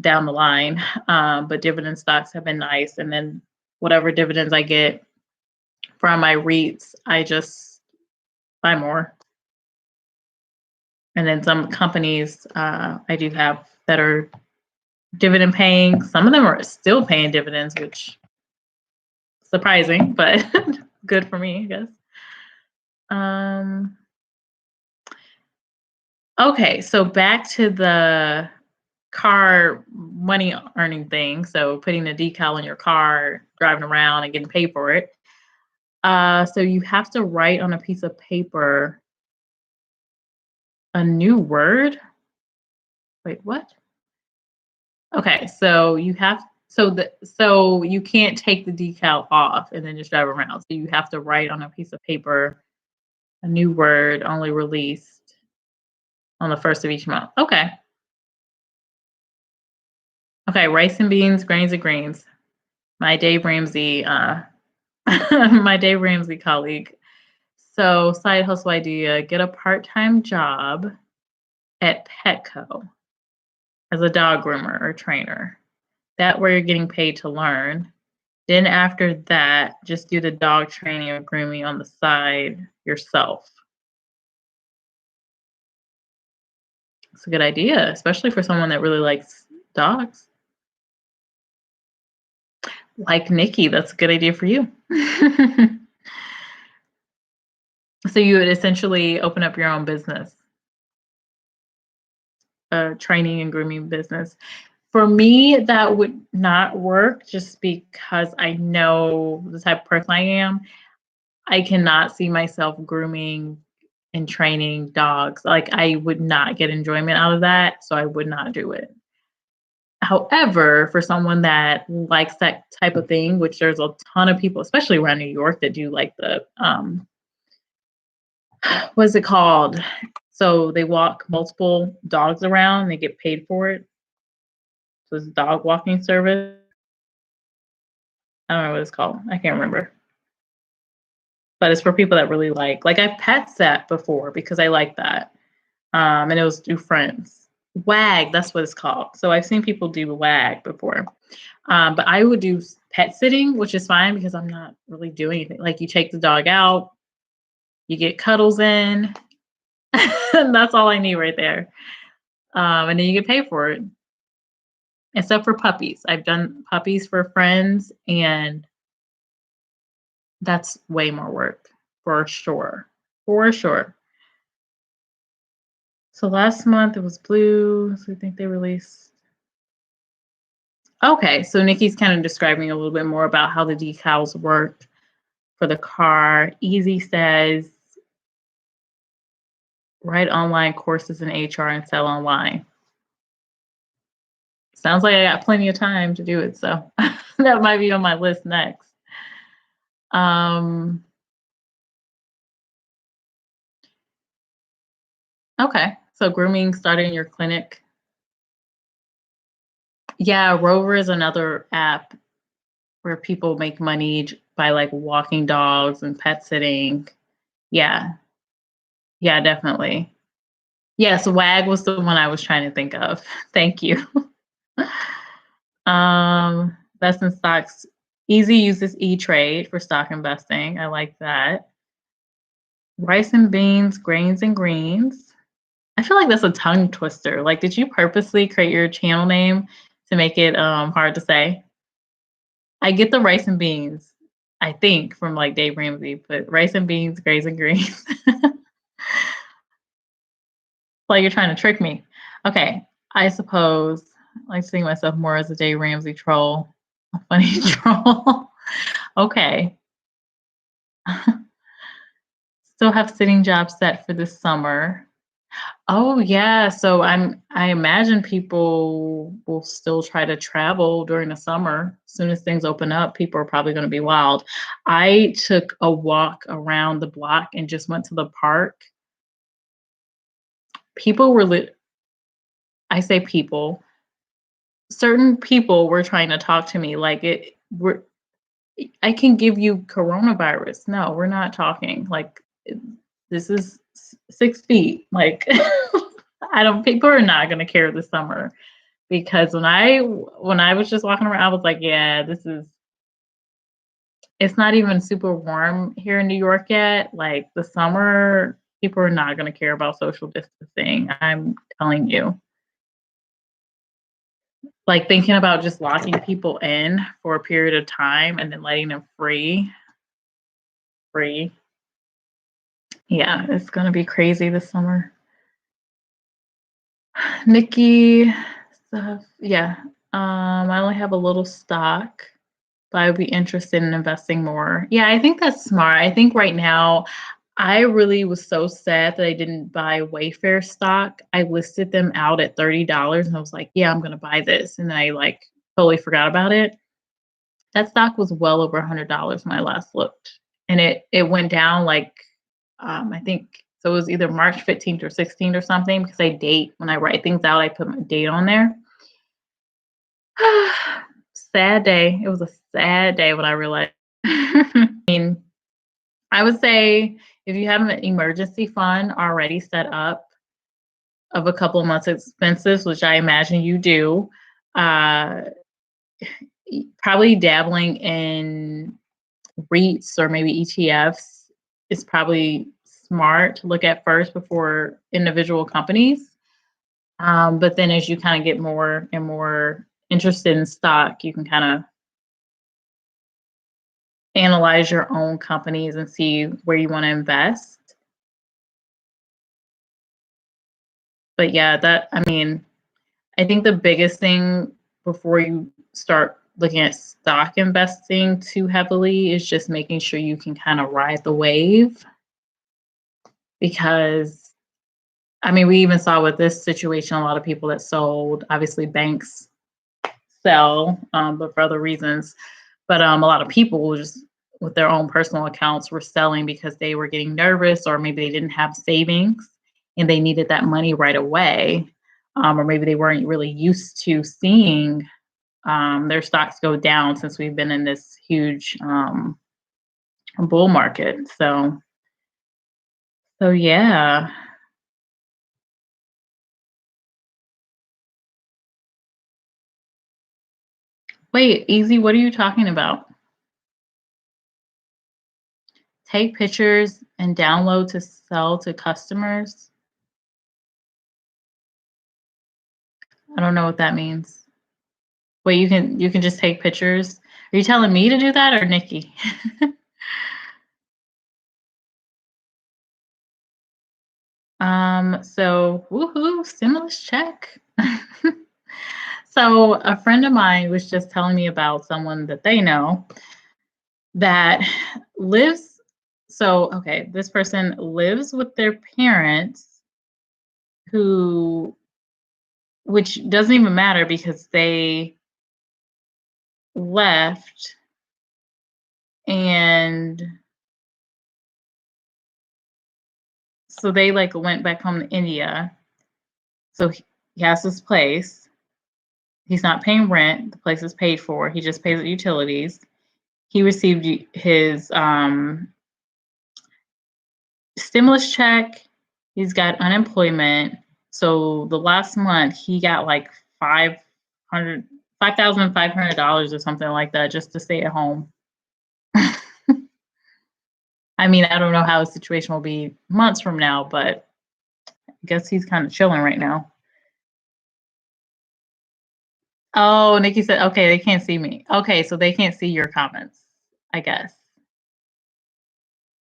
down the line. But dividend stocks have been nice. And then whatever dividends I get from my REITs, I just buy more. And then some companies I do have that are dividend paying. Some of them are still paying dividends, which is surprising, but good for me, I guess. Okay, so back to the car money earning thing. So putting a decal on your car, driving around and getting paid for it. So you have to write on a piece of paper a new word. Wait, what? Okay, so so you can't take the decal off and then just drive around. So you have to write on a piece of paper a new word only released on the first of each month. Okay. Okay, rice and beans, grains and greens. My Dave Ramsey, my Dave Ramsey colleague. So side hustle idea, get a part-time job at Petco as a dog groomer or trainer. That way you're getting paid to learn. Then after that, just do the dog training or grooming on the side yourself. It's a good idea, especially for someone that really likes dogs. Like Nikki, that's a good idea for you. So you would essentially open up your own business, a training and grooming business. For me, that would not work just because I know the type of person I am. I cannot see myself grooming and training dogs. Like, I would not get enjoyment out of that, so I would not do it. However, for someone that likes that type of thing, which there's a ton of people, especially around New York, that do like the what's it called? So they walk multiple dogs around and they get paid for it. So it's a dog walking service. I don't know what it's called. I can't remember. But it's for people that really like I've pet sat before because I like that. And it was through friends. WAG, that's what it's called. So I've seen people do WAG before. But I would do pet sitting, which is fine because I'm not really doing anything. Like, you take the dog out, you get cuddles in, and that's all I need right there. And then you get paid for it. Except for puppies. I've done puppies for friends, and that's way more work for sure. For sure. So last month it was blue. So I think they released. Okay, so Nikki's kind of describing a little bit more about how the decals work for the car. Easy says, write online courses in HR and sell online. Sounds like I got plenty of time to do it, so that might be on my list next. Okay, so grooming, starting your clinic. Yeah, Rover is another app where people make money by like walking dogs and pet sitting. Yeah, yeah, definitely. Yes, WAG was the one I was trying to think of. Thank you. Best in stocks. Easy uses E-Trade for stock investing. I like that. Rice and beans, grains and greens. I feel like that's a tongue twister. Like, did you purposely create your channel name to make it hard to say? I get the rice and beans, I think, from like Dave Ramsey, but rice and beans, grains and greens. Like, you're trying to trick me. Okay, I suppose I like seeing myself more as a Dave Ramsey troll, a funny troll. Okay. Still have sitting jobs set for this summer. Oh yeah, so I imagine people will still try to travel during the summer. As soon as things open up, people are probably going to be wild. I took a walk around the block and just went to the park. People were I say people. Certain people were trying to talk to me like I can give you coronavirus. No, we're not talking. Like, this is 6 feet. Like, I don't. People are not going to care this summer because when I was just walking around, I was like, yeah, this is. It's not even super warm here in New York yet. Like the summer, people are not going to care about social distancing. I'm telling you. Like thinking about just locking people in for a period of time and then letting them free. Yeah, it's gonna be crazy this summer. Nikki stuff. Yeah. I only have a little stock, but I would be interested in investing more. Yeah, I think that's smart. I think right now, I really was so sad that I didn't buy Wayfair stock. I listed them out at $30 and I was like, yeah, I'm gonna buy this. And I like totally forgot about it. That stock was well over $100 when I last looked. And it went down like I think so it was either March 15th or 16th or something because I date when I write things out, I put my date on there. Sad day. It was a sad day when I realized. I mean, I would say if you have an emergency fund already set up of a couple of months expenses, which I imagine you do, uh, probably dabbling in REITs or maybe ETFs is probably smart to look at first before individual companies. But then as you kind of get more and more interested in stock, you can kind of analyze your own companies and see where you want to invest. But yeah, I think the biggest thing before you start looking at stock investing too heavily is just making sure you can kind of ride the wave because we even saw with this situation a lot of people that sold. Obviously, banks sell, but for other reasons. But a lot of people just with their own personal accounts were selling because they were getting nervous, or maybe they didn't have savings and they needed that money right away, or maybe they weren't really used to seeing their stocks go down since we've been in this huge bull market. So yeah. Wait, Easy, what are you talking about? Take pictures and download to sell to customers? I don't know what that means. Wait, you can just take pictures? Are you telling me to do that or Nikki? So woohoo, stimulus check. So a friend of mine was just telling me about someone that they know that lives. So, okay, this person lives with their parents who, which doesn't even matter because they left and so they like went back home to India. So he has this place. He's not paying rent. The place is paid for. He just pays the utilities. He received his stimulus check. He's got unemployment. So the last month he got like $5,500 or something like that just to stay at home. I don't know how his situation will be months from now, but I guess he's kind of chilling right now. Oh, Nikki said, okay, they can't see me. Okay, so they can't see your comments, I guess.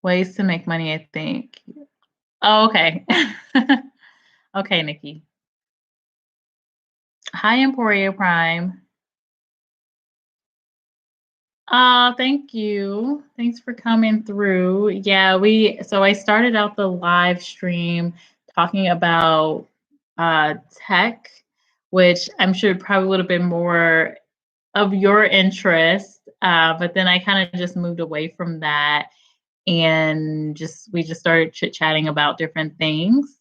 Ways to make money, I think. Oh, okay. Okay, Nikki. Hi, Emporia Prime. Thank you. Thanks for coming through. Yeah, so I started out the live stream talking about tech, which I'm sure probably would have been more of your interest. But then I kind of just moved away from that and we just started chit-chatting about different things.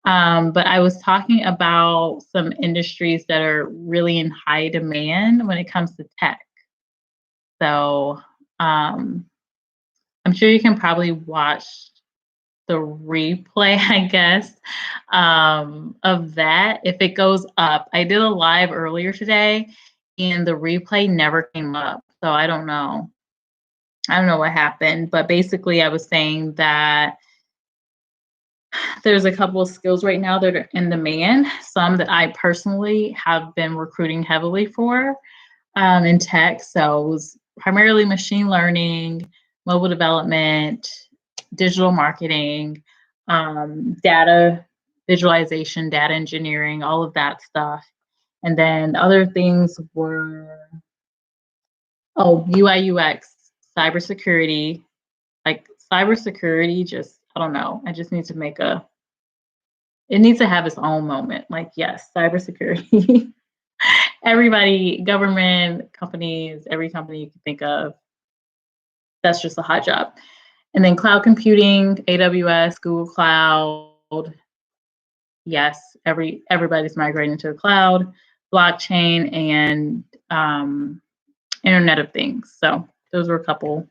But I was talking about some industries that are really in high demand when it comes to tech. So I'm sure you can probably watch the replay, I guess, of that if it goes up. I did a live earlier today and the replay never came up. So I don't know. I don't know what happened, but basically I was saying that there's a couple of skills right now that are in demand, some that I personally have been recruiting heavily for in tech. So it was primarily machine learning, mobile development, digital marketing, data visualization, data engineering, all of that stuff. And then other things were, UI, UX, cybersecurity. Like cybersecurity, just, I don't know. I just need to it needs to have its own moment. Like, yes, cybersecurity. Everybody, government, companies, every company you can think of, that's just a hot job. And then cloud computing, AWS, Google Cloud. Yes, everybody's migrating to the cloud, blockchain, and Internet of Things. So those were a couple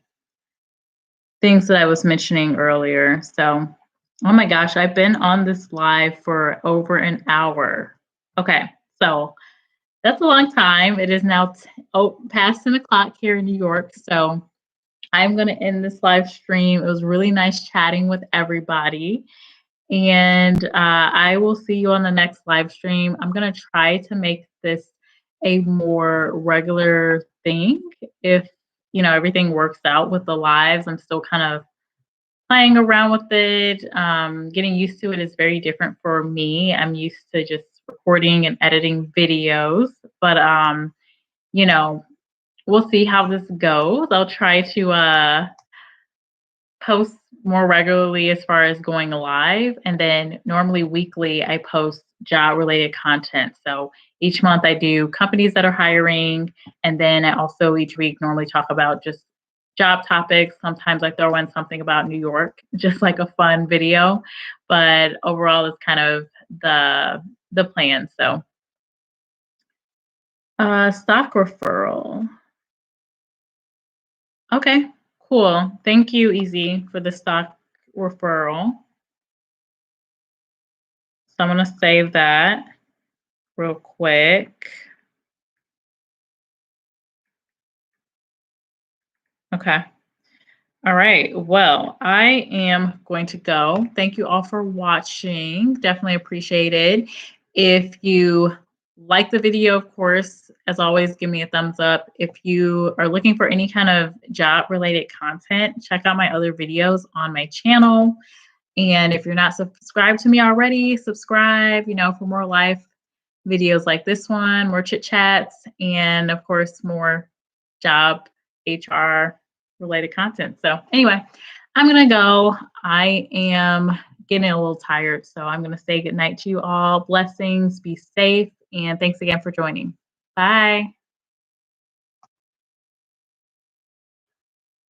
things that I was mentioning earlier. So, oh my gosh, I've been on this live for over an hour. Okay, so that's a long time. It is now past 10 o'clock here in New York. So I'm going to end this live stream. It was really nice chatting with everybody. And I will see you on the next live stream. I'm going to try to make this a more regular thing. If, everything works out with the lives, I'm still kind of playing around with it. Getting used to it is very different for me. I'm used to just recording and editing videos, but we'll see how this goes. I'll try to post more regularly as far as going live, and then normally weekly I post job related content. So each month I do companies that are hiring, and then I also each week normally talk about just job topics. Sometimes I throw in something about New York, just like a fun video, but overall it's kind of the plan. So stock referral. Okay, cool. Thank you, Easy, for the stock referral. So I'm going to save that real quick. Okay. All right. Well, I am going to go. Thank you all for watching. Definitely appreciate it. If you like the video, of course, as always, give me a thumbs up. If you are looking for any kind of job related content, check out my other videos on my channel. And if you're not subscribed to me already, subscribe, for more live videos like this one, more chit chats, and of course, more job HR related content. So anyway, I'm going to go. I am getting a little tired, so I'm going to say goodnight to you all. Blessings, be safe, and thanks again for joining. Bye.